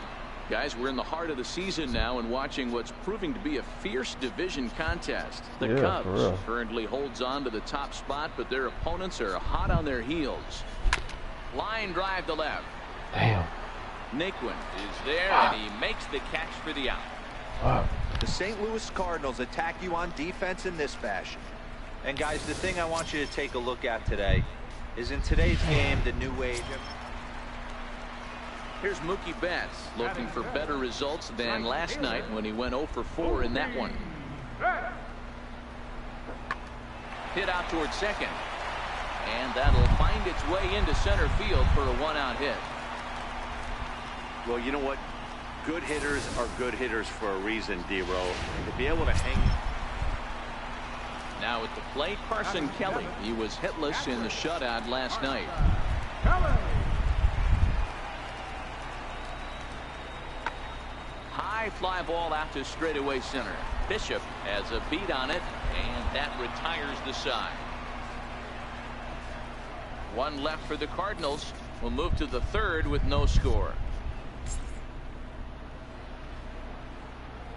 Guys, we're in the heart of the season now and watching what's proving to be a fierce division contest. The Cubs currently holds on to the top spot, but their opponents are hot on their heels. Line drive to left. Damn. Naquin is there, and he makes the catch for the out. The St. Louis Cardinals attack you on defense in this fashion. And guys, the thing I want you to take a look at today is in today's game, the new age. Here's Mookie Betts looking for better results than last night when he went 0 for 4 in that one. Hit out towards second. And that'll find its way into center field for a one-out hit. Well, you know what? Good hitters are good hitters for a reason, D-Row. And to be able to hang. Now at the plate, Carson Kelly. He was hitless in the shutout last night. High fly ball out to straightaway center. Bishop has a beat on it, and that retires the side. One left for the Cardinals. We'll move to the third with no score.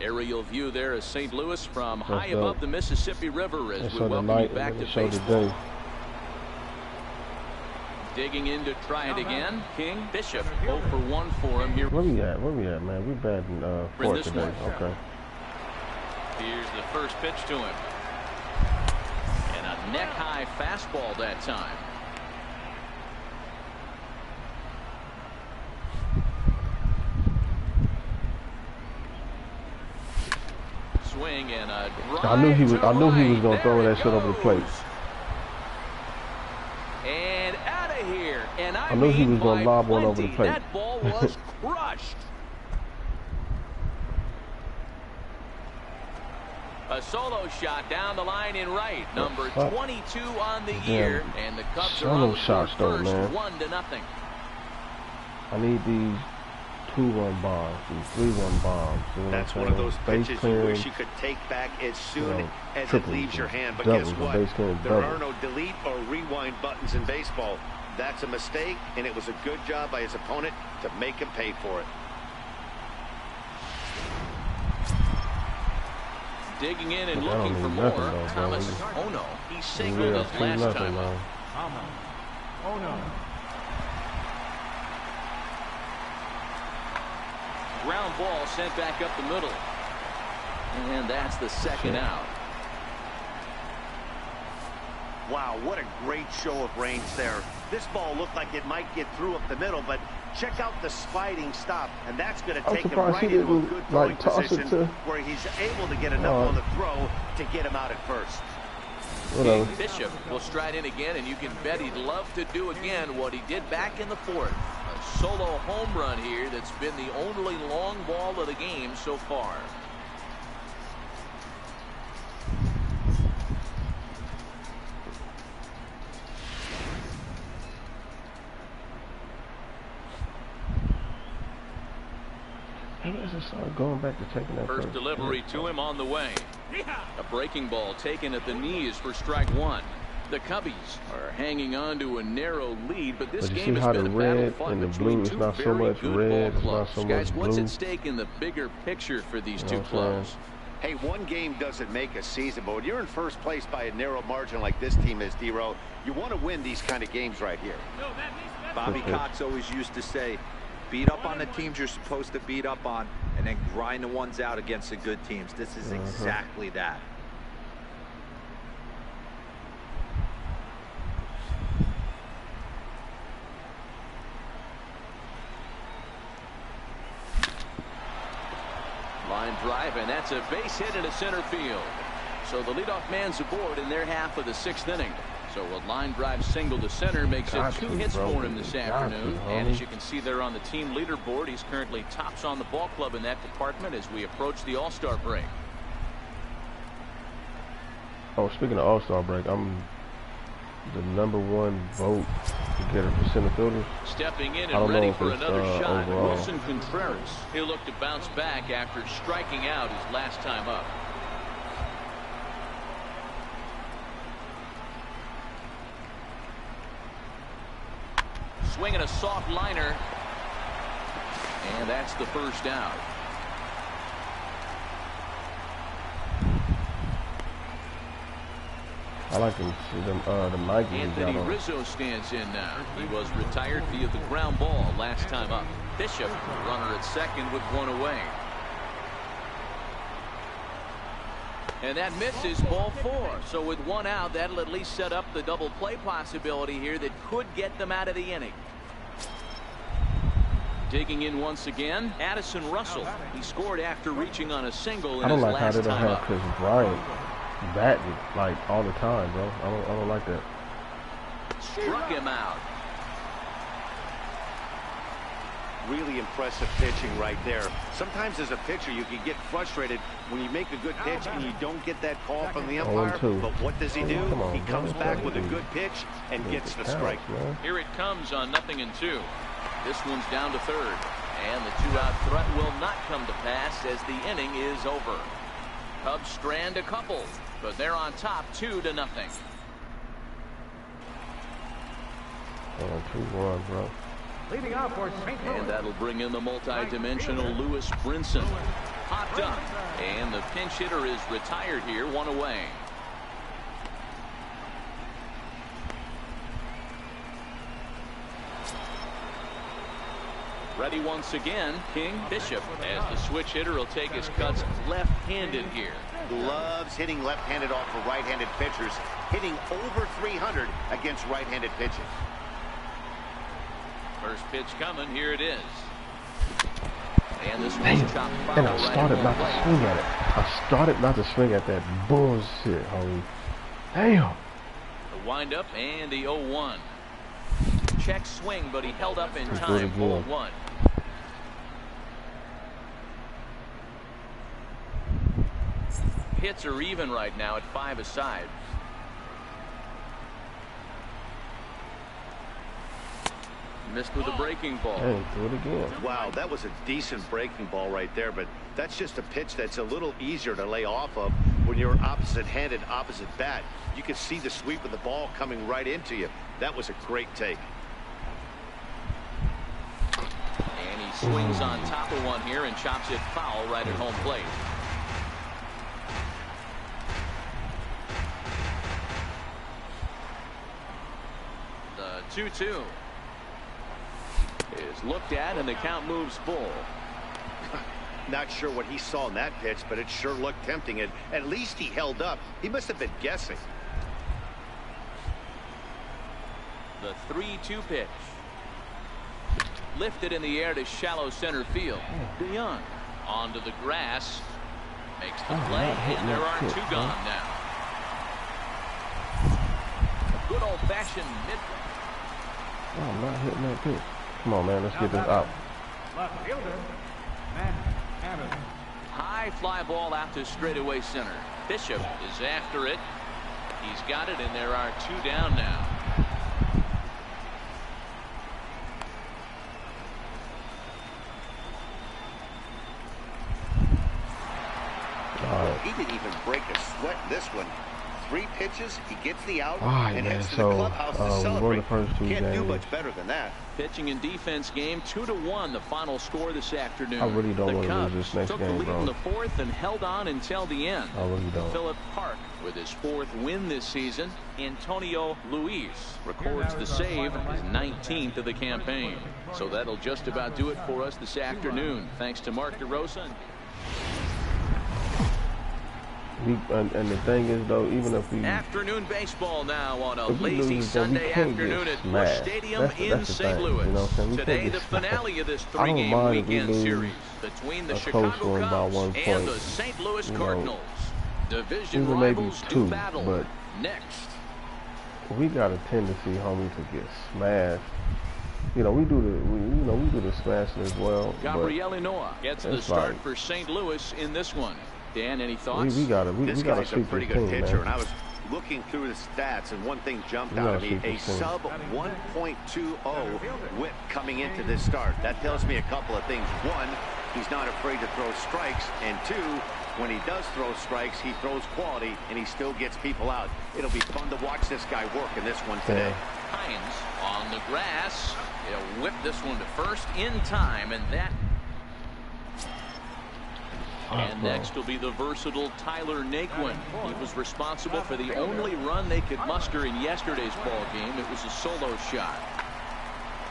Aerial view there of St. Louis from high above the Mississippi River as we welcome you back to baseball. Digging in to try it again. King Bishop 0 for 1 for him here. Where we at? Where we at, man? We batting fourth today. Okay. Here's the first pitch to him. And a neck-high fastball that time. Swing and a drive. I knew he was going to throw that shit over the plate. And out of here. And I knew he was going to lob one over the plate. That ball was crushed. A solo shot down the line in right. Number 22 on the year. And the Cubs are on the first, 1-0. I need these 2-run bombs, these 3-run bombs. That's one of those pitches you wish you could take back as soon as it leaves your hand. But guess what? There are no delete or rewind buttons in baseball. That's a mistake, and it was a good job by his opponent to make him pay for it. Digging in and looking for more. Thomas Ono. He singled his last time up. Ono. Ground ball sent back up the middle. And that's the second out. Wow, what a great show of range there. This ball looked like it might get through up the middle, but check out the sliding stop, and that's going to take him right into a good throwing position where he's able to get enough on the throw to get him out at first. King Bishop will stride in again, and you can bet he'd love to do again what he did back in the fourth. A solo home run here that's been the only long ball of the game so far. Going back to taking that first delivery to him on the way. A breaking ball taken at the knees for strike one. The Cubbies are hanging on to a narrow lead, but this game has been a battle fought between two very good ball clubs. Guys, what's at stake in the bigger picture for these two clubs? Hey, one game doesn't make a season, but when you're in first place by a narrow margin like this team is, D-Row, you want to win these kind of games right here. Bobby Cox always used to say, beat up on the teams you're supposed to beat up on, and then grind the ones out against the good teams. This is exactly that. Line drive, and that's a base hit into center field. So the leadoff man's aboard in their half of the sixth inning. So a line drive single to center makes it 2 hits for him this afternoon. And as you can see there on the team leaderboard, he's currently tops on the ball club in that department as we approach the All-Star break. Oh, speaking of All-Star break, I'm the #1 vote Get it for center fielders. Stepping in I don't and ready know if for it's, another shot. overall. Wilson Contreras. He'll look to bounce back after striking out his last time up. Swinging a soft liner. And that's the first out. I like them the Nike he got Anthony on. Rizzo stands in now. He was retired via the ground ball last time up. Bishop, runner at second with one away. And that misses, ball 4. So with one out, that'll at least set up the double play possibility here that could get them out of the inning. Digging in once again, Addison Russell. He scored after reaching on a single in I don't his like how last they don't time have up. Chris Bryant batting like all the time, bro. I don't like that. Struck him out. Really impressive pitching right there. Sometimes as a pitcher you can get frustrated when you make a good pitch and you don't get that call from the umpire. 0-2. But what does he do? Come on, He comes bro. back with a good pitch and gets the strike. Man. Here it comes on 0-2. This one's down to third. And the two-out threat will not come to pass as the inning is over. Cubs strand a couple, but they're on top 2-0. 2-1, bro. Leading off for St. Louis. And that'll bring in the multi-dimensional Lewis Brinson. Popped up. And the pinch hitter is retired here, one away. Ready once again, King Bishop, as the switch hitter will take his cuts left-handed here. Loves hitting left-handed off of right-handed pitchers, hitting over 300 against right-handed pitches. First pitch coming, here it is. And this one's chopped foul And I right started at not home to plate. swing at it. I started not to swing at that bullshit, homie. Damn. The windup and the 0-1. Check swing, but he held up in Let's do it time. again. Ball 1. Hits are even right now at 5 aside. Missed with a breaking ball. Hey, do it again. Wow, that was a decent breaking ball right there, but that's just a pitch that's a little easier to lay off of when you're opposite-handed, opposite bat. You can see the sweep of the ball coming right into you. That was a great take. And he swings on top of one here and chops it foul right at home plate. The 2-2 is looked at and the count moves full. Not sure what he saw in that pitch, but it sure looked tempting. And at least he held up. He must have been guessing. The 3-2 pitch. Lifted in the air to shallow center field. DeYoung onto the grass. Makes the play, and there are 2 gone now. A good old-fashioned mid. Oh, I'm not hitting that pitch. Come on, man. Let's get this out. Left fielder, Matt Evans. High fly ball out to straightaway center. Bishop is after it. He's got it, and there are 2 down now. He didn't even break a sweat in this one. 3 pitches, he gets the out, All right, and man. heads to So, the clubhouse to we won celebrate. the first 2 Can't do games. much better than that. Pitching and defense game 2-1 the final score this afternoon. I really don't The want to lose Cubs this next took game, the lead bro. in the 4th and held on until the end. I really don't. Philip Park with his 4th win this season. Antonio Luis records the save, his 19th of the campaign. So that'll just about do it for us this afternoon. Thanks to Mark DeRosa. And the thing is, though, even if we Afternoon baseball now on a if we lazy lose, then we Sunday can't get afternoon at Busch smashed. Stadium That's the in St. thing, Louis. you know what I'm saying? We can't Today, get the smashed. finale of this I don't 3-game mind if we weekend lose series between the a close Chicago one by Cubs 1 and point. the St. Louis You know, Cardinals. Division even maybe rivals 2, do battle but next. we got a tendency, homie, to get smashed. You know, we do the smashing as well. Gabriel Noah gets the it's start like- for St. Louis in this one. Dan, any thoughts? We gotta This we gotta guy's a sweep pretty this good team, pitcher, man. and I was looking through the stats, and one thing jumped out at me, a sub 1.20 whip coming into this start. That tells me a couple of things. One, he's not afraid to throw strikes, and two, when he does throw strikes, he throws quality, and he still gets people out. It'll be fun to watch this guy work in this one today. Hines on the grass. He'll whip this one to first in time, and that. And next will be the versatile Tyler Naquin. He was responsible for the only run they could muster in yesterday's ball game. It was a solo shot.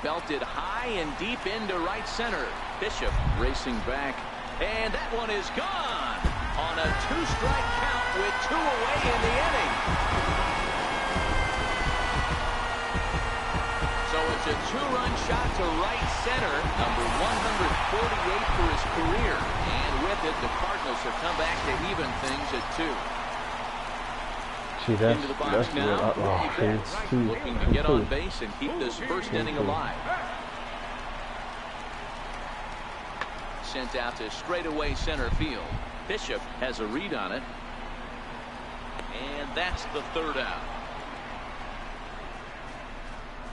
Belted high and deep into right center. Bishop racing back, and that one is gone on a 2-strike count with 2 away in the inning. So it's a 2-run shot to right center, number 148 for his career. And with it, the Cardinals have come back to even things at 2. See, that's, into the box that's now. what Looking to get on base and keep this first inning alive. Sent out to straightaway center field. Bishop has a read on it. And that's the 3rd out.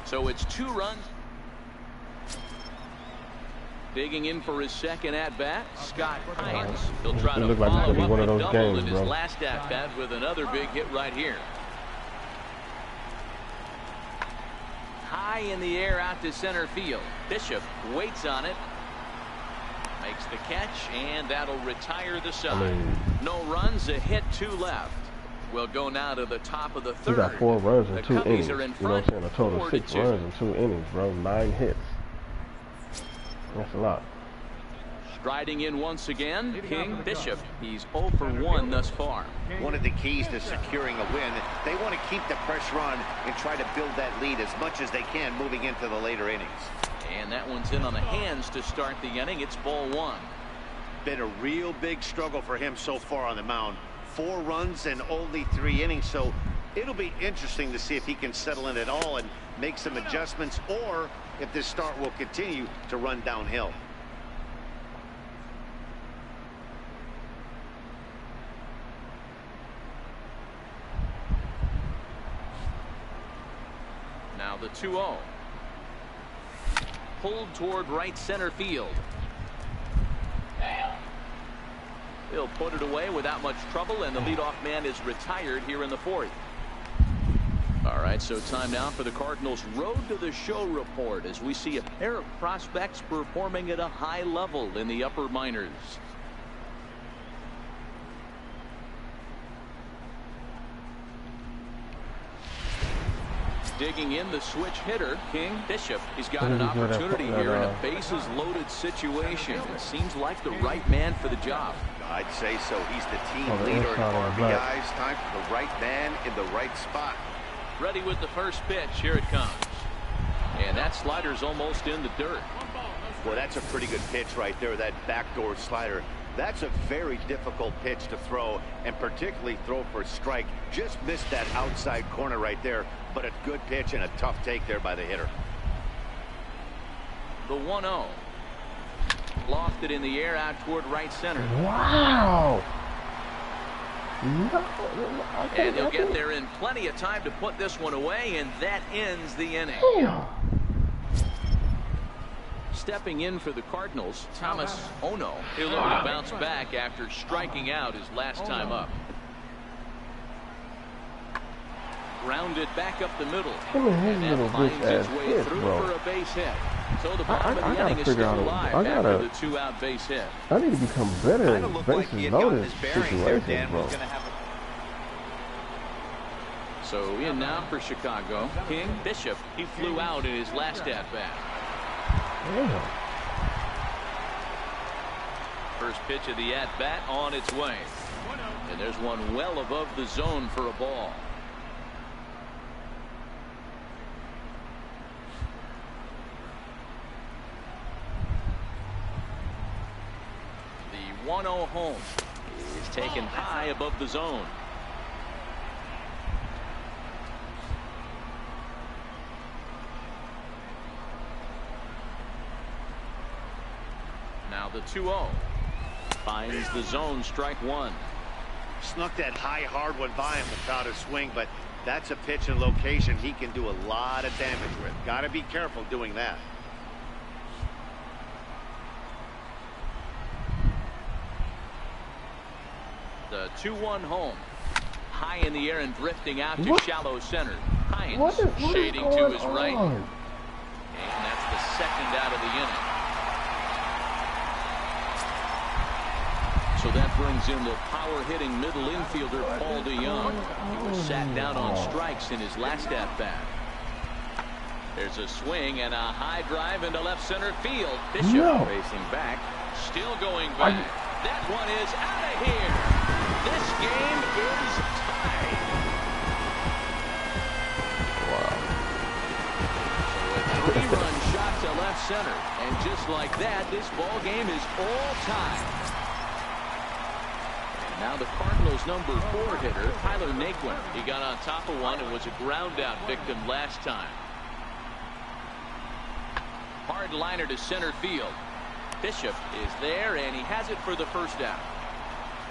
So it's 2 runs. Digging in for his second at-bat, Scott Hines. He'll try to follow up a double in his last at-bat with another big hit right here. High in the air out to center field. Bishop waits on it. Makes the catch, and that'll retire the side. No runs, a hit, 2 left. We'll go now to the top of the 3rd. He got 4 runs in 2 innings. You know what I'm saying? A total of 6 runs in 2 innings, bro. 9 hits. That's a lot. Striding in once again, King Bishop. He's 0 for 1 thus far. One of the keys to securing a win, they want to keep the pressure on and try to build that lead as much as they can moving into the later innings. And that one's in on the hands to start the inning. It's ball 1. Been a real big struggle for him so far on the mound. 4 runs and only 3 innings, so it'll be interesting to see if he can settle in at all and make some adjustments, or if this start will continue to run downhill. Now the 2-0. Pulled toward right center field. He'll put it away without much trouble, and the leadoff man is retired here in the 4th. All right, so time now for the Cardinals' Road to the Show report as we see a pair of prospects performing at a high level in the upper minors. Digging in, the switch hitter, King Bishop. He's got an opportunity here in a bases-loaded situation. It seems like the right man for the job. I'd say so. He's the team leader in RBIs. Time for the right man in the right spot. Ready with the first pitch. Here it comes. And that slider's almost in the dirt. Well, that's a pretty good pitch right there, that backdoor slider. That's a very difficult pitch to throw, and particularly throw for a strike. Just missed that outside corner right there, but a good pitch and a tough take there by the hitter. The 1-0. Lofted in the air out toward right center. Wow. And he'll get there in plenty of time to put this one away, and that ends the inning. Damn. Stepping in for the Cardinals, Thomas Ono. He'll look to bounce back after striking out his last time up. Grounded back up the middle. And that finds its way through for a base hit. So the bottom of the inning is still alive after the 2-out base hit. I need to become better in bases loaded situations, bro. So in now for Chicago, King Bishop. He flew out in his last at-bat. Damn. First pitch of the at-bat on its way. And there's one well above the zone for a ball. The 1-0 home is taken high above the zone. Now the 2-0 finds the zone, strike 1. Snuck that high hard one by him without a swing, but that's a pitch and location he can do a lot of damage with. Got to be careful doing that. The 2-1 home. High in the air and drifting out to shallow center. Hines shading to his right. And that's the second out of the inning. So that brings in the power-hitting middle infielder, Paul DeYoung. He was sat down on strikes in his last at-bat. There's a swing and a high drive into left center field. Bishop racing back. Still going back. That one is out of here. This game is tied. Wow. So a 3-run shot to left center. And just like that, this ball game is all tied. Now the Cardinals' number 4 hitter, Tyler Naquin. He got on top of one and was a ground-out victim last time. Hard liner to center field. Bishop is there, and he has it for the first out.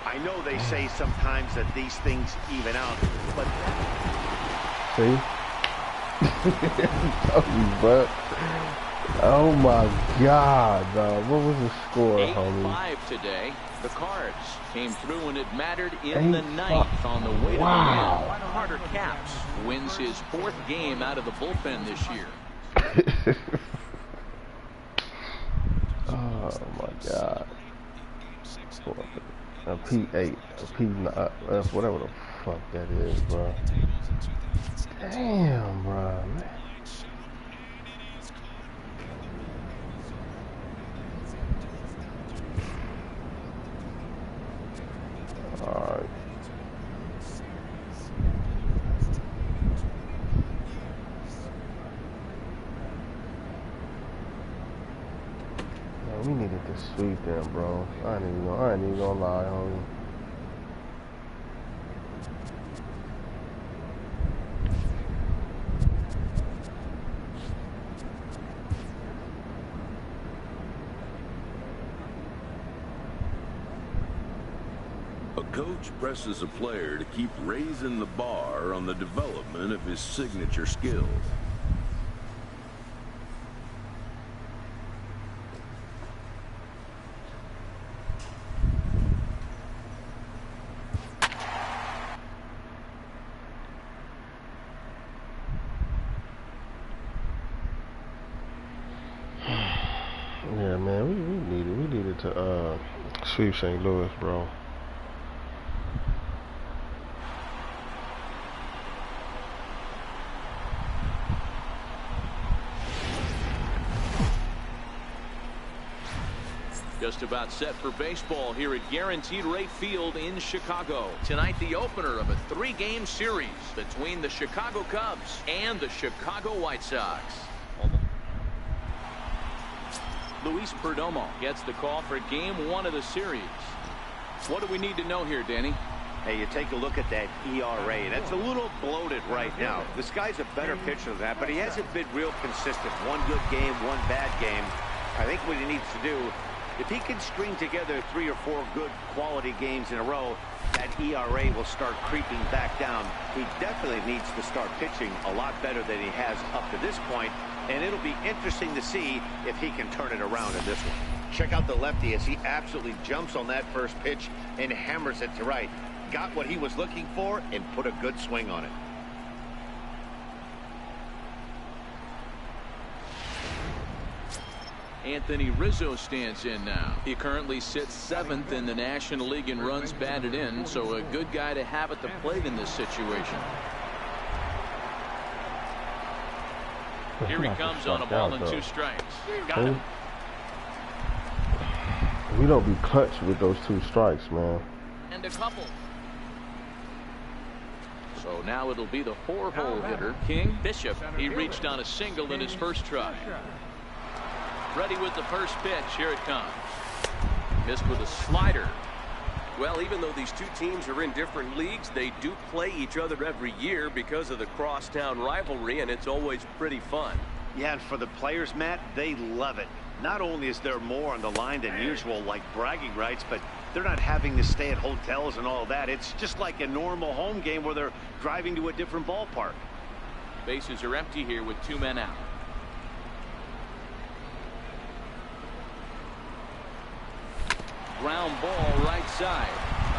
I know they say sometimes that these things even out, but... See? But oh my God, what was the score, homie? 8-5 today. The Cards came through when it mattered in the 9th on the way to the win. Carter Capps wins his 4th game out of the bullpen this year. Oh my God. A P8, a P9, whatever the fuck that is, bro. Damn, bro, man. Alright. We needed to sweep them, bro. I ain't even gonna lie, homie. A coach presses a player to keep raising the bar on the development of his signature skills. Yeah, man, we needed to sweep St. Louis, bro. Just about set for baseball here at Guaranteed Rate Field in Chicago. Tonight, the opener of a 3-game series between the Chicago Cubs and the Chicago White Sox. Luis Perdomo gets the call for game 1 of the series. What do we need to know here, Danny? Hey, you take a look at that ERA. That's a little bloated right now. This guy's a better pitcher than that, but he hasn't been real consistent. One good game, one bad game. I think what he needs to do, if he can string together 3 or 4 good quality games in a row, that ERA will start creeping back down. He definitely needs to start pitching a lot better than he has up to this point, and it'll be interesting to see if he can turn it around in this one. Check out the lefty as he absolutely jumps on that first pitch and hammers it to right. Got what he was looking for and put a good swing on it. Anthony Rizzo stands in now. He currently sits 7th in the National League in runs batted in, so a good guy to have at the plate in this situation. Here he comes on a ball and 2 strikes. Got him. We don't be clutch with those 2 strikes, man. And a couple. So now it'll be the 4-hole hitter, King. Bishop, he reached on a single in his first try. Ready with the first pitch. Here it comes. Missed with a slider. Well, even though these 2 teams are in different leagues, they do play each other every year because of the crosstown rivalry, and it's always pretty fun. Yeah, and for the players, Matt, they love it. Not only is there more on the line than usual, like bragging rights, but They're not having to stay at hotels and all that. It's just like a normal home game where they're driving to a different ballpark. Bases are empty here with 2 men out. Ground ball right side.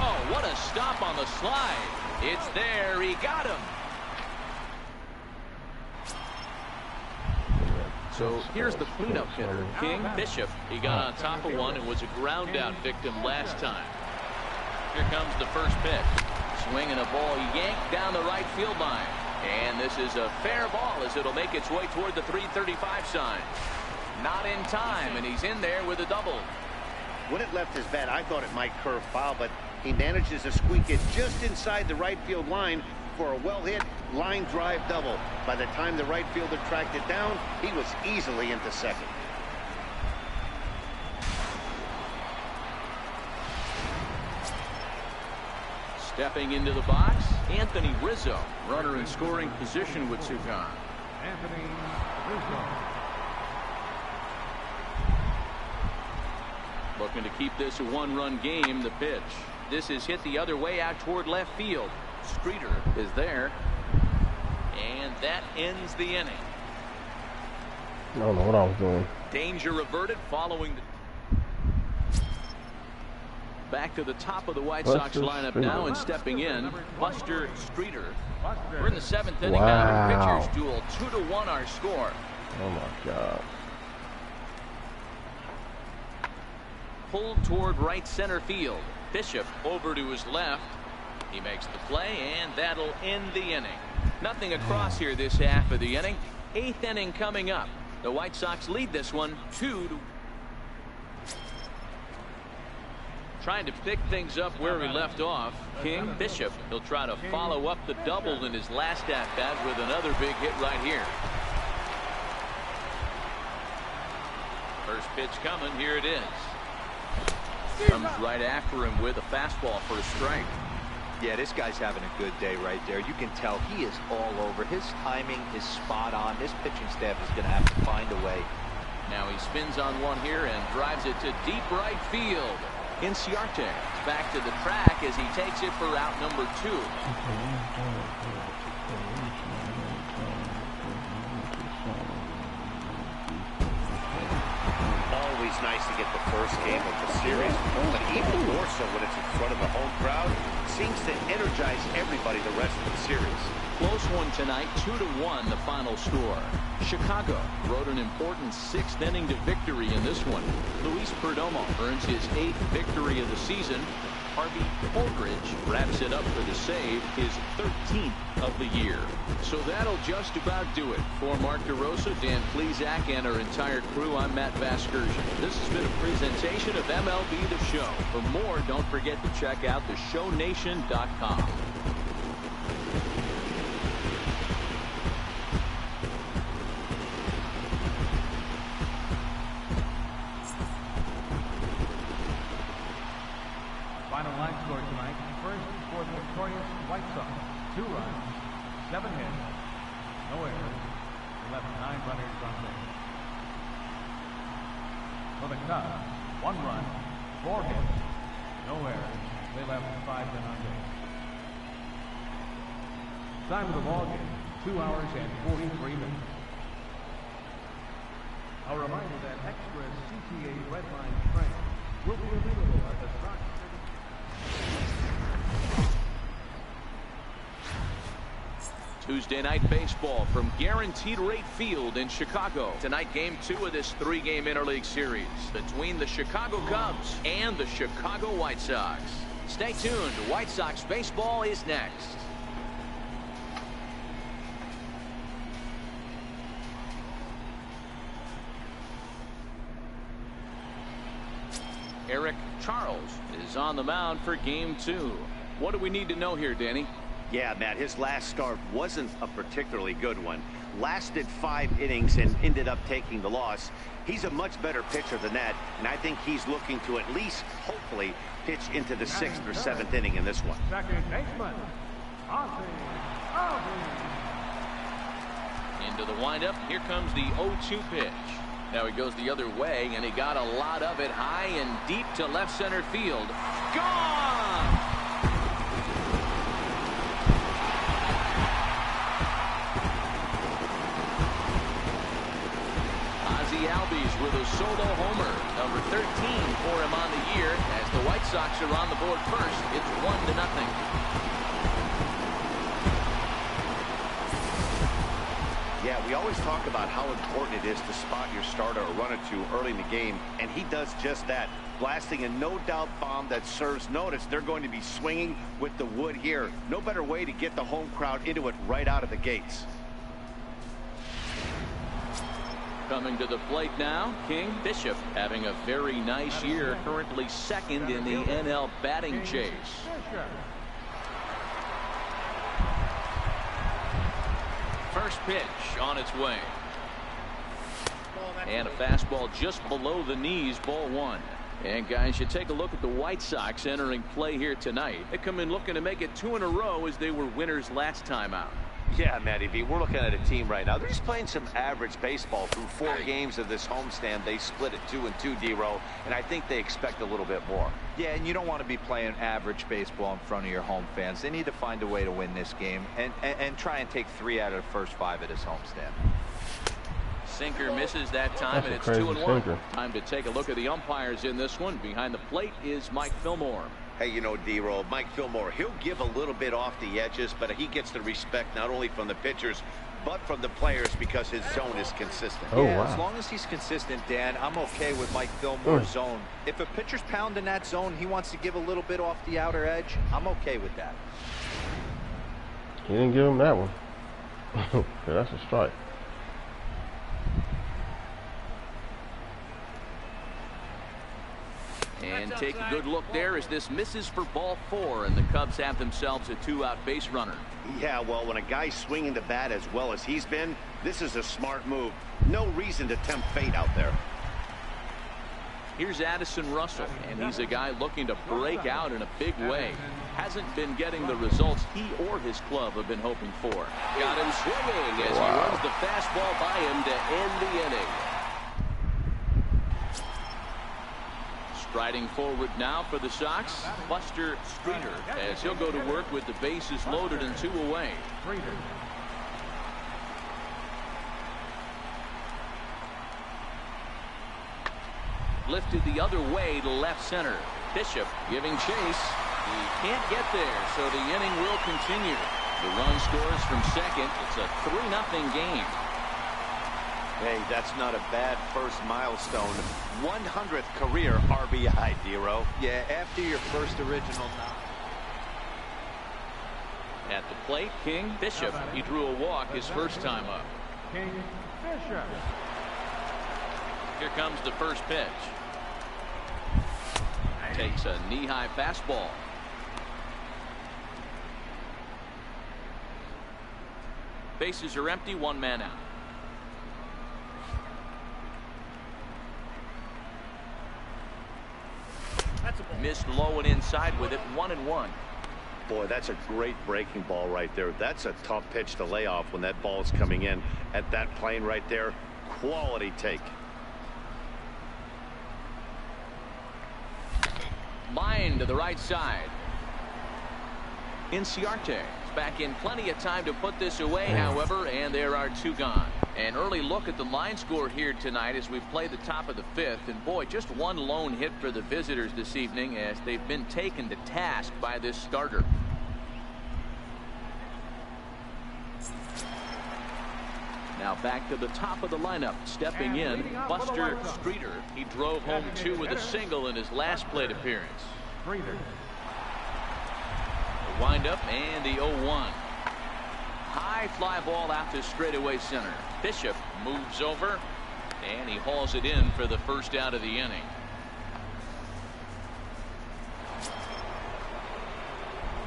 Oh, what a stop on the slide. It's there. He got him. So here's the cleanup hitter, King Bishop. He got on top of one and was a ground out victim last time. Here comes the first pitch. Swinging a ball yanked down the right field line. And this is a fair ball as it'll make its way toward the 335 sign. Not in time, and he's in there with a double. When it left his bat, I thought it might curve foul, but he manages to squeak it just inside the right field line for a well-hit line drive double. By the time the right fielder tracked it down, he was easily into second. Stepping into the box, Anthony Rizzo. Runner in scoring position with two gone. Anthony Rizzo. Looking to keep this a one-run game. The pitch. This is hit the other way out toward left field. Streeter is there. And that ends the inning. I don't know what I was doing. Danger averted following the... Back to the top of the White Sox lineup now, and stepping in, Buster Streeter. We're in the 7th inning now. Pitchers duel, 2-1 our score. Oh my God. Pulled toward right center field. Bishop over to his left. He makes the play, and that'll end the inning. Nothing across here this half of the inning. 8th inning coming up. The White Sox lead this one 2-1. Trying to pick things up where we left off. King Bishop. He'll try to follow up the double in his last at-bat with another big hit right here. First pitch coming. Here it is. Comes right after him with a fastball for a strike. Yeah, this guy's having a good day right there. You can tell he is all over. His timing is spot on. This pitching staff is going to have to find a way. Now he spins on one here and drives it to deep right field. Inciarte back to the track as he takes it for out number 2. Always nice to get the first game of the series, but even more so when it's in front of the home crowd. Seems to energize everybody the rest of the series. Close one tonight, 2-1 the final score. Chicago rode an important 6th inning to victory in this one. Luis Perdomo earns his 8th victory of the season. Harvey Holdridge wraps it up for the save, his 13th of the year. So that'll just about do it. For Mark DeRosa, Dan Plesac, and our entire crew, I'm Matt Vasgersian. This has been a presentation of MLB The Show. For more, don't forget to check out theshownation.com. Final line score tonight. First for the victorious White Sox. 2 runs, 7 hits, no errors. They left 9 runners on base. For the Cubs, 1 run, 4 hits, no errors. They left 5 men on base. Time of the ball game, 2 hours and 43 minutes. A reminder that extra CTA red line train will be available at the Sox. Tuesday night baseball from Guaranteed Rate Field in Chicago. Tonight, game 2 of this 3-game interleague series between the Chicago Cubs and the Chicago White Sox. Stay tuned. White Sox baseball is next. Eric Charles is on the mound for game 2. What do we need to know here, Danny? Yeah, Matt, his last start wasn't a particularly good one. Lasted 5 innings and ended up taking the loss. He's a much better pitcher than that, and I think he's looking to at least, hopefully, pitch into the 6th or 7th inning in this one. Second baseman, Into the windup. Here comes the 0-2 pitch. Now he goes the other way, and he got a lot of it high and deep to left center field. gone. Ozzie Albies with a solo homer, number 13 for him on the year. As the White Sox are on the board first, it's 1-0. Yeah, we always talk about how important it is to spot your starter or run it to early in the game, and he does just that, blasting a no-doubt bomb that serves notice. They're going to be swinging with the wood here. No better way to get the home crowd into it right out of the gates. Coming to the plate now, King Bishop, having a very nice year, currently second in the NL batting chase. First pitch on its way. And a fastball just below the knees, ball one. And guys, you take a look at the White Sox entering play here tonight. They come in looking to make it 2 in a row as they were winners last time out. Yeah, Matty V, we're looking at a team right now. They're just playing some average baseball through 4 games of this homestand. They split it 2-2, D-Row, and I think they expect a little bit more. Yeah, and you don't want to be playing average baseball in front of your home fans. They need to find a way to win this game and try and take 3 out of the first 5 of this homestand. Sinker misses that time, and it's 2-1. Time to take a look at the umpires in this one. Behind the plate is Mike Fillmore. Hey, you know, D-Roll, Mike Fillmore, he'll give a little bit off the edges, but he gets the respect not only from the pitchers, but from the players because his zone is consistent. Oh, yeah, wow. As long as he's consistent, Dan, I'm okay with Mike Fillmore's zone. If a pitcher's pounding that zone, he wants to give a little bit off the outer edge, I'm okay with that. He didn't give him that one. Okay, that's a strike. And take a good look there as this misses for ball 4, and the Cubs have themselves a 2-out base runner. Yeah, well, when a guy's swinging the bat as well as he's been, this is a smart move. No reason to tempt fate out there. Here's Addison Russell, and he's a guy looking to break out in a big way. Hasn't been getting the results he or his club have been hoping for. Got him swinging as he runs the fastball by him to end the inning. Striding forward now for the Sox, Buster Streeter, as he'll go to work with the bases loaded and 2 away. Lifted the other way to left center. Bishop giving chase. He can't get there, so the inning will continue. The run scores from second. It's a 3-0 game. Hey, that's not a bad first milestone. 100th career RBI, D-Row. Yeah, after your first original. At the plate, King Bishop. He drew a walk his first time up. King Bishop. Here comes the first pitch. Takes a knee-high fastball. Bases are empty, 1 man out. Missed low and inside with it, 1-1. Boy, that's a great breaking ball right there. That's a tough pitch to lay off when that ball is coming in at that plane right there. Quality take. Line to the right side. Inciarte is back in plenty of time to put this away, however, and there are 2 gone. An early look at the line score here tonight as we play the top of the 5th, and boy, just 1 lone hit for the visitors this evening as they've been taken to task by this starter. Now back to the top of the lineup, stepping in, Buster Streeter. He drove home 2 with a single in his last plate appearance. The windup and the 0-1. High fly ball out to straightaway center. Bishop moves over, and he hauls it in for the first out of the inning.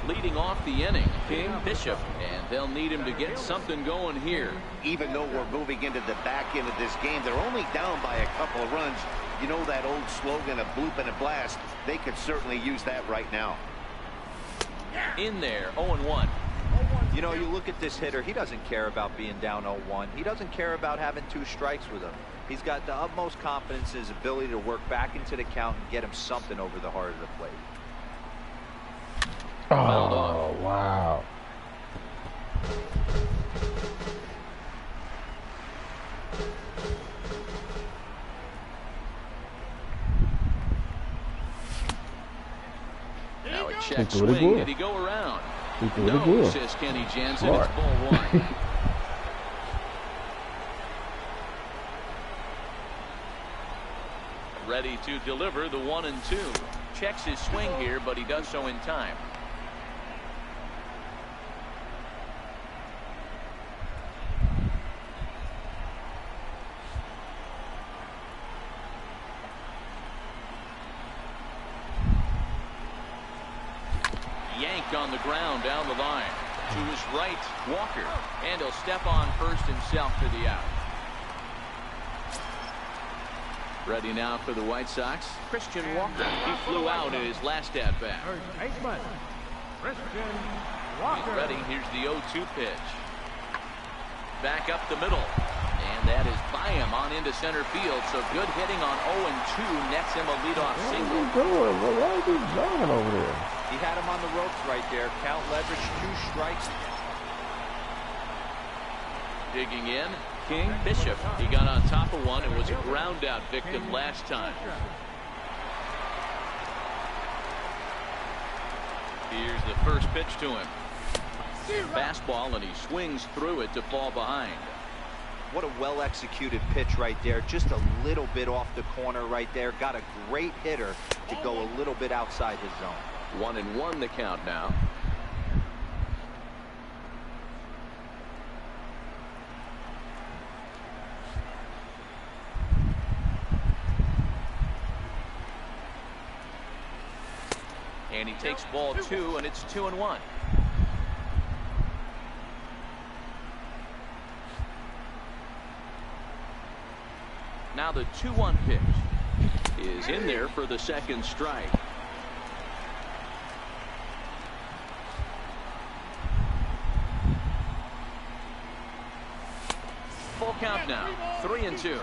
Leading off the inning, King Bishop, and they'll need him to get something going here. Even though we're moving into the back end of this game, they're only down by a couple of runs. You know that old slogan of bloop and a blast? They could certainly use that right now. In there, 0-1. You know, you look at this hitter, he doesn't care about being down 0-1. He doesn't care about having 2 strikes with him. He's got the utmost confidence in his ability to work back into the count and get him something over the heart of the plate. Fouled off. Oh, wow. Now a check swing. Did he go around? He threw it No, again. says Kenny Jensen. Smart. It's ball one. Ready to deliver the 1-2. Checks his swing here, but he does so in time. Yank on the ground down the line. To his right, Walker. And he'll step on first himself for the out. Ready now for the White Sox, Christian Walker. He flew out in his last at-bat. Christian He's Walker. ready. Here's the 0-2 pitch. Back up the middle. And that is by him on into center field. So good hitting on 0-2 nets him a leadoff single. What are you doing? Why are you jogging over there? He had him on the ropes right there. Count leverage, 2 strikes. Digging in, King Bishop. He got on top of one and was a ground out victim last time. Here's the first pitch to him. Fastball, and he swings through it to fall behind. What a well-executed pitch right there. Just a little bit off the corner right there. Got a great hitter to go a little bit outside his zone. 1-1 the count now. And he takes ball 2, and it's 2-1. Now the 2-1 pitch is in there for the second strike. Full count now, 3-2.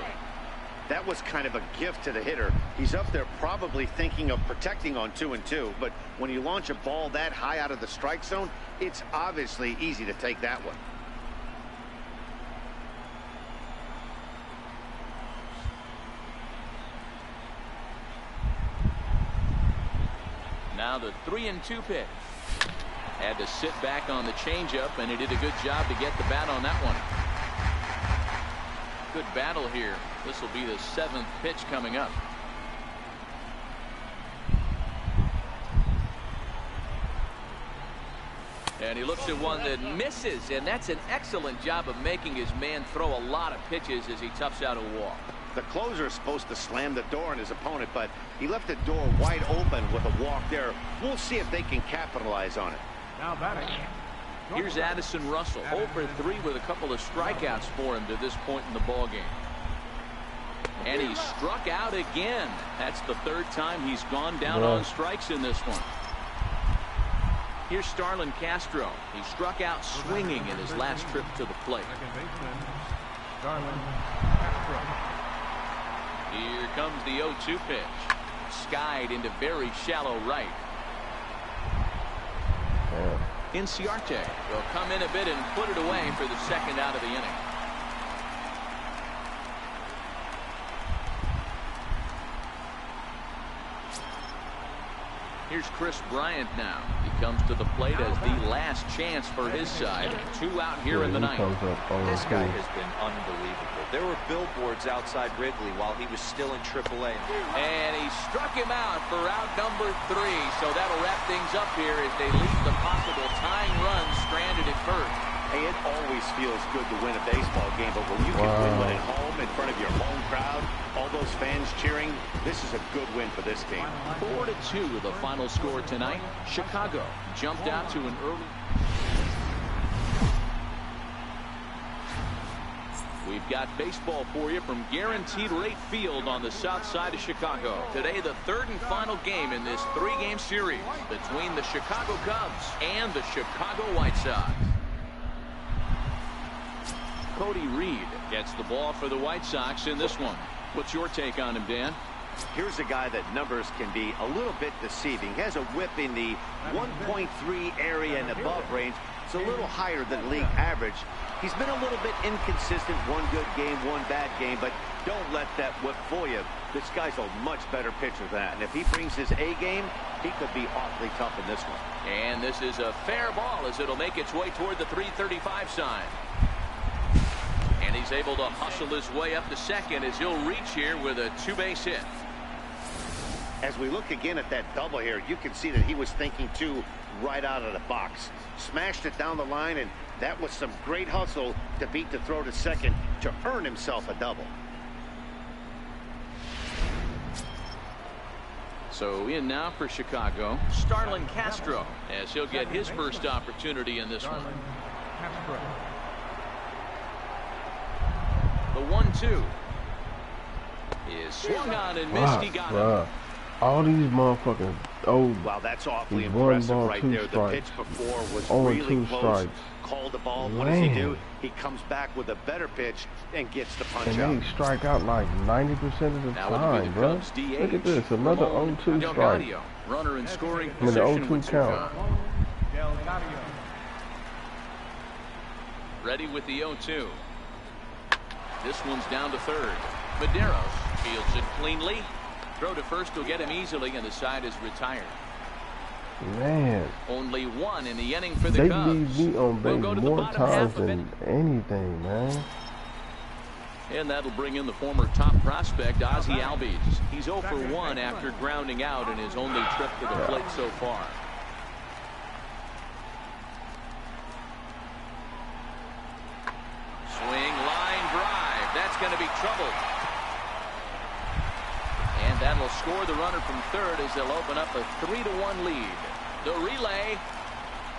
That was kind of a gift to the hitter. He's up there probably thinking of protecting on 2-2, but when you launch a ball that high out of the strike zone, it's obviously easy to take that one. Now the 3-2 pitch. Had to sit back on the changeup, and he did a good job to get the bat on that one. Good battle here. This will be the 7th pitch coming up. And he looks at one that misses, and that's an excellent job of making his man throw a lot of pitches as he toughs out a walk. The closer is supposed to slam the door on his opponent, but he left the door wide open with a walk there. We'll see if they can capitalize on it. Now batting. Here's Addison Russell, 0 for 3 with a couple of strikeouts for him to this point in the ballgame. And he struck out again. That's the 3rd time he's gone down on strikes in this one. Here's Starlin Castro. He struck out swinging in his last trip to the plate. Second baseman, Starlin Castro. Here comes the 0-2 pitch. Skied into very shallow right. Inciarte will come in a bit and put it away for the second out of the inning. Here's Chris Bryant now. He comes to the plate as the last chance for his side. 2 out here in the 9th. This guy has been unbelievable. There were billboards outside Wrigley while he was still in AAA. And he struck him out for out number 3. So that'll wrap things up here as they leave the possible tying run stranded at first. Hey, it always feels good to win a baseball game, but when you can win one at home in front of your home crowd, all those fans cheering, this is a good win for this team. 4-2 the final score tonight. Chicago jumped out to an early. We've got baseball for you from Guaranteed Rate Field on the south side of Chicago. Today, the 3rd and final game in this 3-game series between the Chicago Cubs and the Chicago White Sox. Cody Reed gets the ball for the White Sox in this one. What's your take on him, Dan? Here's a guy that numbers can be a little bit deceiving. He has a whip in the 1.3 area and above range. It's a little higher than league average. He's been a little bit inconsistent. One good game, one bad game, but don't let that whip fool you. This guy's a much better pitcher than that. And if he brings his A game, he could be awfully tough in this one. And this is a fair ball as it'll make its way toward the 335 sign. And he's able to hustle his way up to second as he'll reach here with a two-base hit. As we look again at that double here, you can see that he was thinking too right out of the box. Smashed it down the line, and that was some great hustle to beat the throw to second to earn himself a double. So in now for Chicago, Starlin Castro, as he'll get his first opportunity in this one. The 1-2 is swung on and missed. He got him. All these motherfuckers. Wow, that's awfully impressive right there. The pitch before was really close. Called the ball. What does he do? He comes back with a better pitch and gets the punch out. And they strike out like 90% of the time, bro. Look at this, another 0-2 strike. Runner in scoring I mean, the 0-2 count. Ready with the 0-2. This one's down to third. Medeiros fields it cleanly. Throw to first will get him easily, and the side is retired. Man, only one in the inning for the Cubs. They leave me on base more times than anything, man. And that'll bring in the former top prospect, Ozzie Albies. He's 0 for 1 after grounding out in his only trip to the plate so far. Swing, line drive. That's going to be trouble. And that'll score the runner from third as they'll open up a 3-1 lead. The relay,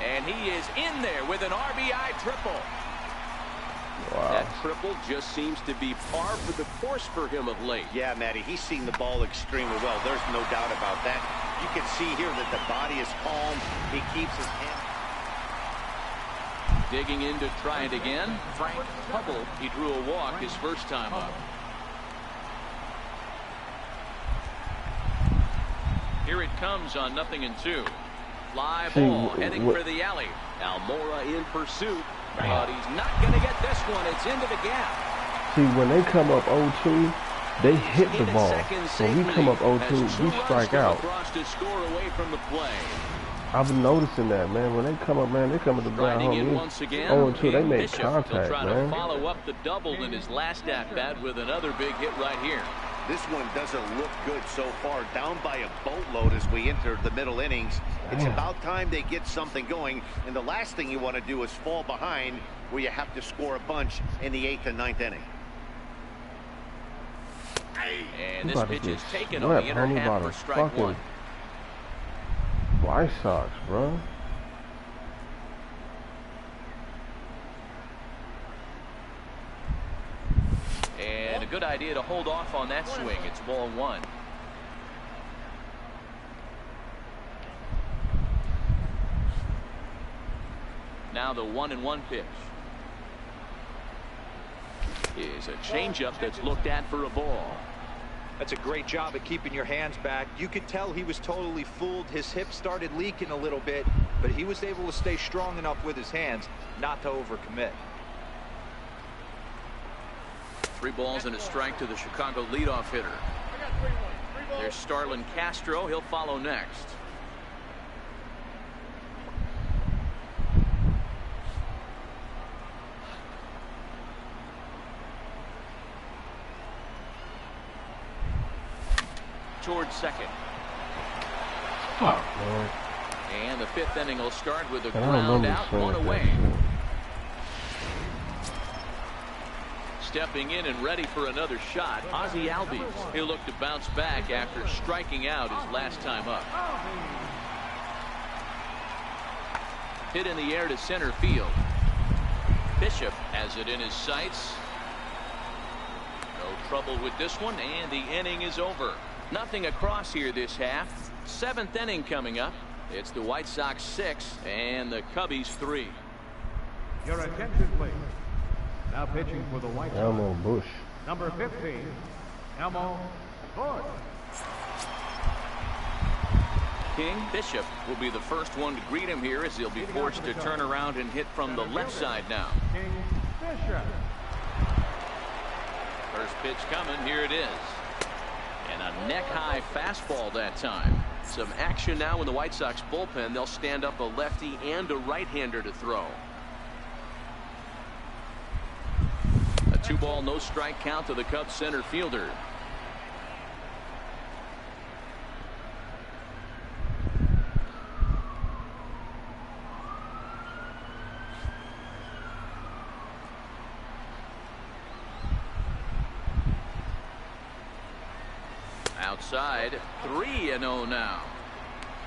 and he is in there with an RBI triple. Wow. That triple just seems to be par for the course for him of late. Yeah, Matty, he's seen the ball extremely well. There's no doubt about that. You can see here that the body is calm. He keeps his hand. Digging in to try it again. Frank Hubble, he drew a walk his first time up. Here it comes on 0-2. Fly ball heading for the alley. Almora in pursuit, but he's not going to get this one. It's into the gap. See, when they come up 0-2, they hit the ball. When we come up 0-2, we strike out. To score away from the play. I've been noticing that, man. When they come up, man, they come at the ground home. 0-2, they make contact, try man. To follow up the double in his last at-bat with another big hit right here. This one doesn't look good so far. Down by a boatload as we enter the middle innings. It's about time they get something going. And the last thing you want to do is fall behind where you have to score a bunch in the 8th and 9th inning. And this pitch is taken on the inner half for strike one. White Sox, bro. And a good idea to hold off on that swing. It's ball one. Now the 1-1 pitch is a changeup that's looked at for a ball. That's a great job at keeping your hands back. You could tell he was totally fooled. His hip started leaking a little bit, but he was able to stay strong enough with his hands not to overcommit. 3 balls and a strike to the Chicago leadoff hitter. There's Starlin Castro. He'll follow next. Towards second. And the 5th inning will start with a ground out, 1 away. Stepping in and ready for another shot, Ozzie Albies. He'll look to bounce back after striking out his last time up. Hit in the air to center field. Bishop has it in his sights. No trouble with this one, and the inning is over. Nothing across here this half. 7th inning coming up. It's the White Sox 6 and the Cubbies 3. Your attention, please. Now pitching for the White Sox. Elmo Bush. Number 15, Elmo Bush. King. Bishop will be the first one to greet him here as he'll be forced to turn around and hit from the left side now. King Bishop. First pitch coming. Here it is. And a neck-high fastball that time. Some action now in the White Sox bullpen. They'll stand up a lefty and a right-hander to throw. A 2-ball, no-strike count to the Cubs center fielder. Outside, 3-0 now.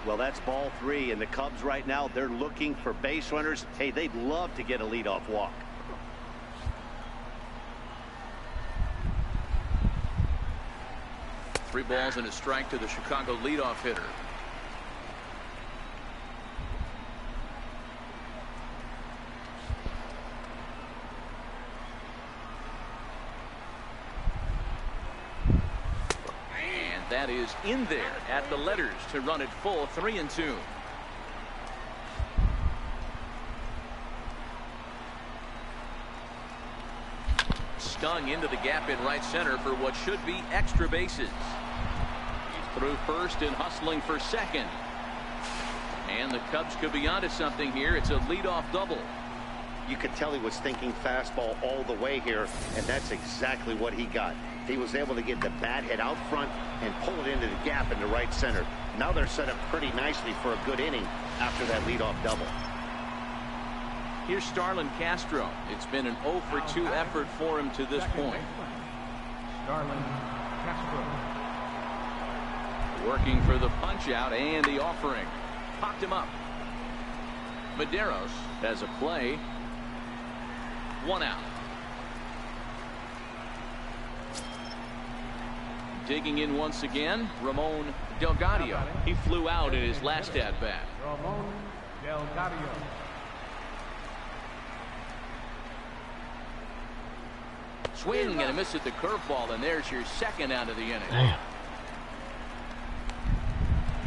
Well, that's ball 3, and the Cubs right now, they're looking for base runners. Hey, they'd love to get a leadoff walk. Three balls and a strike to the Chicago leadoff hitter. That is in there at the letters to run it full 3-2. Stung into the gap in right center for what should be extra bases. He's through first and hustling for second. And the Cubs could be onto something here. It's a leadoff double. You could tell he was thinking fastball all the way here, and that's exactly what he got. He was able to get the bat head out front and pull it into the gap in the right center. Now they're set up pretty nicely for a good inning after that leadoff double. Here's Starlin Castro. It's been an 0 for 2 effort for him to this point. Starlin Castro. Working for the punch out and the offering. Popped him up. Medeiros has a play. 1 out. Digging in once again, Ramon Delgado. He flew out in his last at-bat. Ramon Delgado. Swing and a miss at the curveball, and there's your second out of the inning. Damn.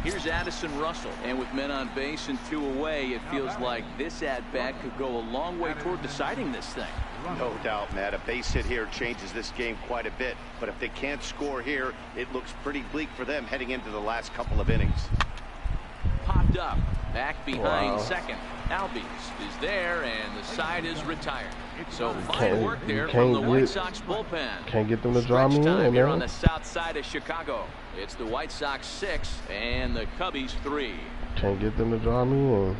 Here's Addison Russell, and with men on base and 2 away, it feels like this at-bat could go a long way toward deciding this thing. No doubt, Matt. A base hit here changes this game quite a bit. But if they can't score here, it looks pretty bleak for them heading into the last couple of innings. Popped up, back behind second. Albies is there, and the side is retired. So fine work there from the White Sox bullpen. Can't get them to draw me in, here man. on the south side of Chicago. It's the White Sox 6 and the Cubbies 3. Can't get them to draw me in.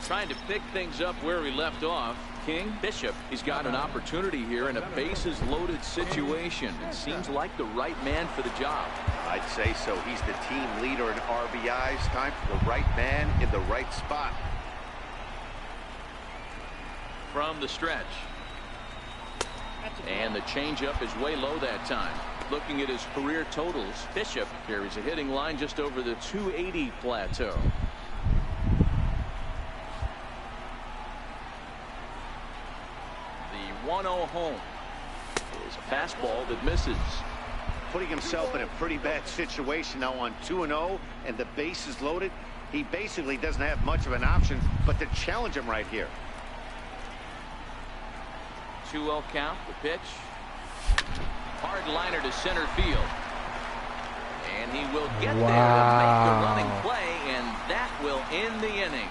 Trying to pick things up where we left off. King Bishop, he's got an opportunity here in a bases loaded situation. It seems like the right man for the job. I'd say so. He's the team leader in RBIs. Time for the right man in the right spot. From the stretch. And the changeup is way low that time. Looking at his career totals, Bishop carries a hitting line just over the 280 plateau. The 1-0 home is a fastball that misses. Putting himself in a pretty bad situation now on 2-0, and the base is loaded. He basically doesn't have much of an option but to challenge him right here. 2-0 count, the pitch. Hard liner to center field. And he will get there and make the running play, and that will end the inning.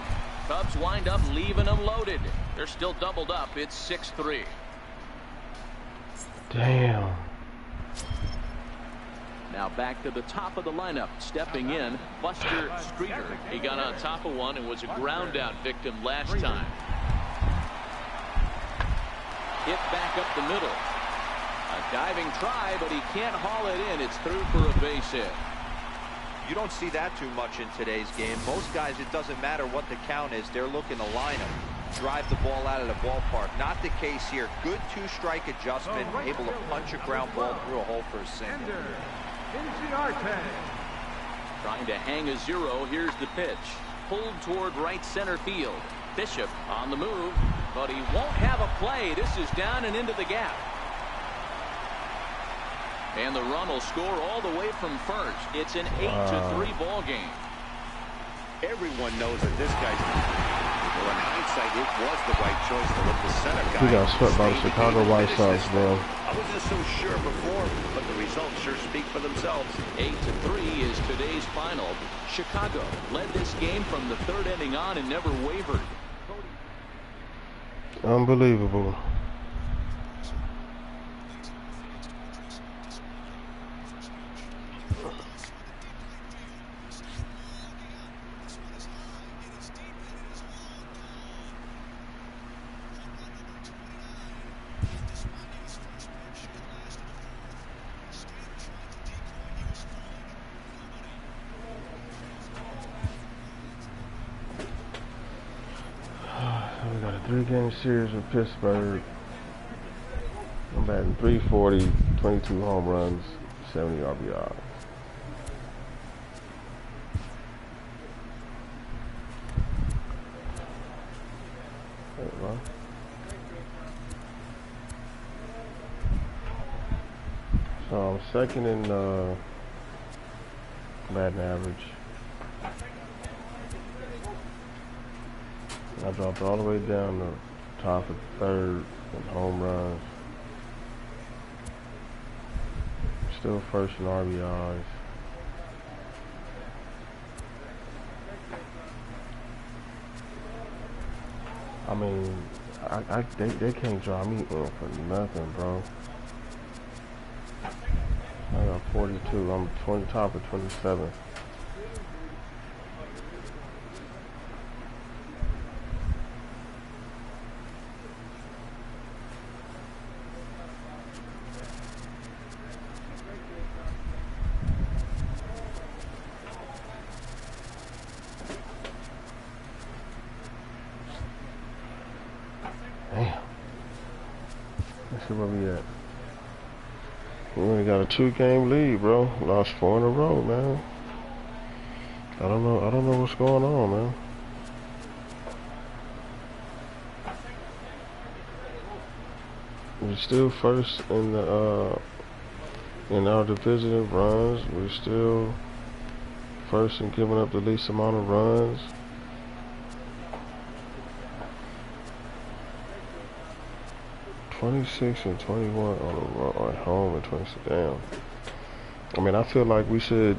Cubs wind up leaving them loaded. They're still doubled up. It's 6-3. Damn. Now back to the top of the lineup. Stepping in, Buster Streeter. He got on top of one and was a ground out victim last time. Hit back up the middle. A diving try, but he can't haul it in. It's through for a base hit. You don't see that too much in today's game. Most guys, it doesn't matter what the count is. They're looking to line him, drive the ball out of the ballpark. Not the case here. Good 2-strike adjustment, able to punch a ground ball through a hole for a single. Trying to hang a 0. Here's the pitch. Pulled toward right center field. Bishop on the move, but he won't have a play. This is down and into the gap. And the run will score all the way from first. It's an 8-3 ball game. Everyone knows that this guy's... Well, in hindsight, it was the right choice to let the center guy... He got swept by the Chicago White Sox, bro. I wasn't so sure before, but the results sure speak for themselves. 8-3 is today's final. Chicago led this game from the third inning on and never wavered. Unbelievable. We got a 3-game series with Pittsburgh. I'm batting .340, 22 home runs, 70 RBI. So I'm second in batting average. I dropped all the way down to top of third in home runs. Still first in RBIs. I mean, they can't draw me in for nothing, bro. I got 42. I'm top of 27. Damn. Let's see where we at. We only got a 2-game lead, bro. Lost 4 in a row, man. I don't know what's going on, man. We're still first in the in our division of runs. We're still first in giving up the least amount of runs. $26 and 21 on the road, at home, and 26 down. I mean, I feel like we should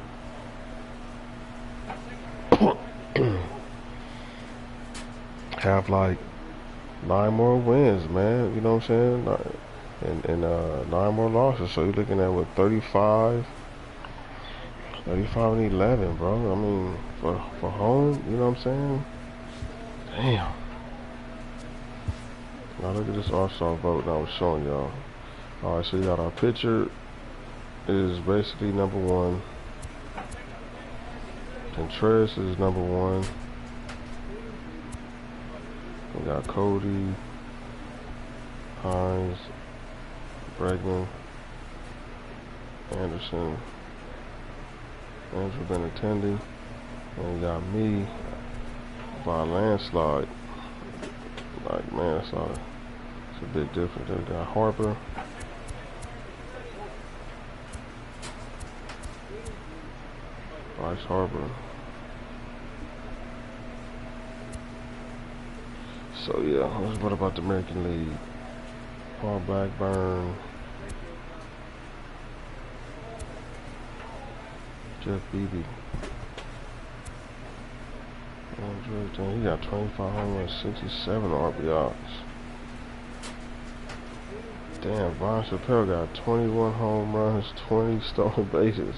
have like 9 more wins, man. You know what I'm saying? And 9 more losses. So you're looking at what, 35 and 11, bro. I mean, for home, you know what I'm saying? Damn. Now look at this all-star vote that I was showing y'all. Alright, so you got our pitcher is basically number 1. Contreras is number 1. We got Cody, Hines, Bregman, Anderson, Andrew Benintendi, and you got me by a landslide. Like, man, it's a big difference. Then we got Harper. Bryce Harper. So yeah, what about the American League? Paul Blackburn, Jeff Beebe. He got 25 home runs, 67 RBIs. Damn, Ron Chappelle got 21 home runs, 20 stolen bases.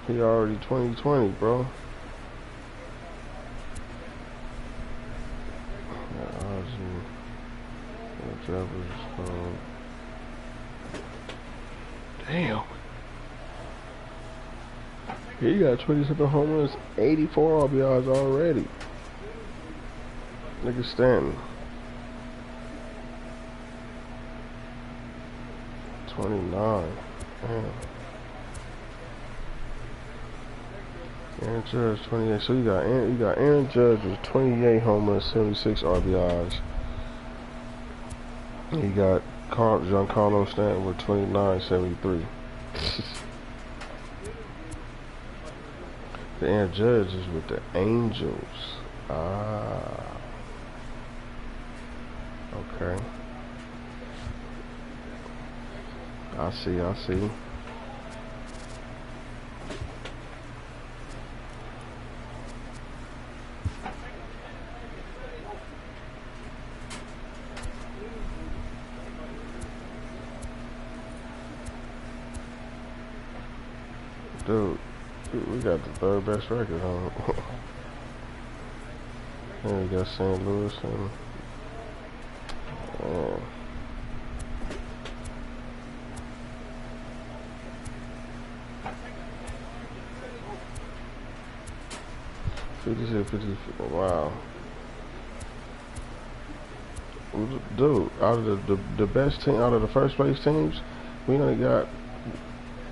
He already 2020, bro. Damn. He got 27 home runs, 84 RBIs already. Look at Stanton. 29. Damn. Aaron Judge 28. So you got Aaron Judge with 28 home runs, 76 RBIs. You got Giancarlo Stanton with 29, 73. Aaron Judge is with the Angels. Ah. Okay. I see. Dude, we got the third best record on. And we got St. Louis and 56, 50, wow. Dude, out of the best team, out of the first place teams, we only got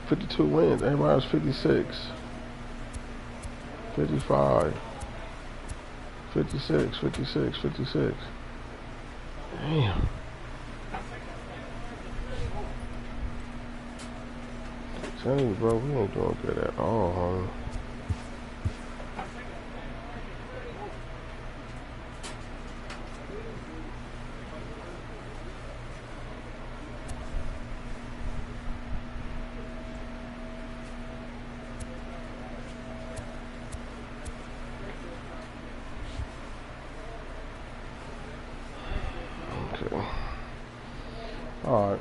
52 wins. Everybody was 56, 55, 56, 56, 56. Damn. Tell you, bro, we ain't doing good at all, homie. Alright.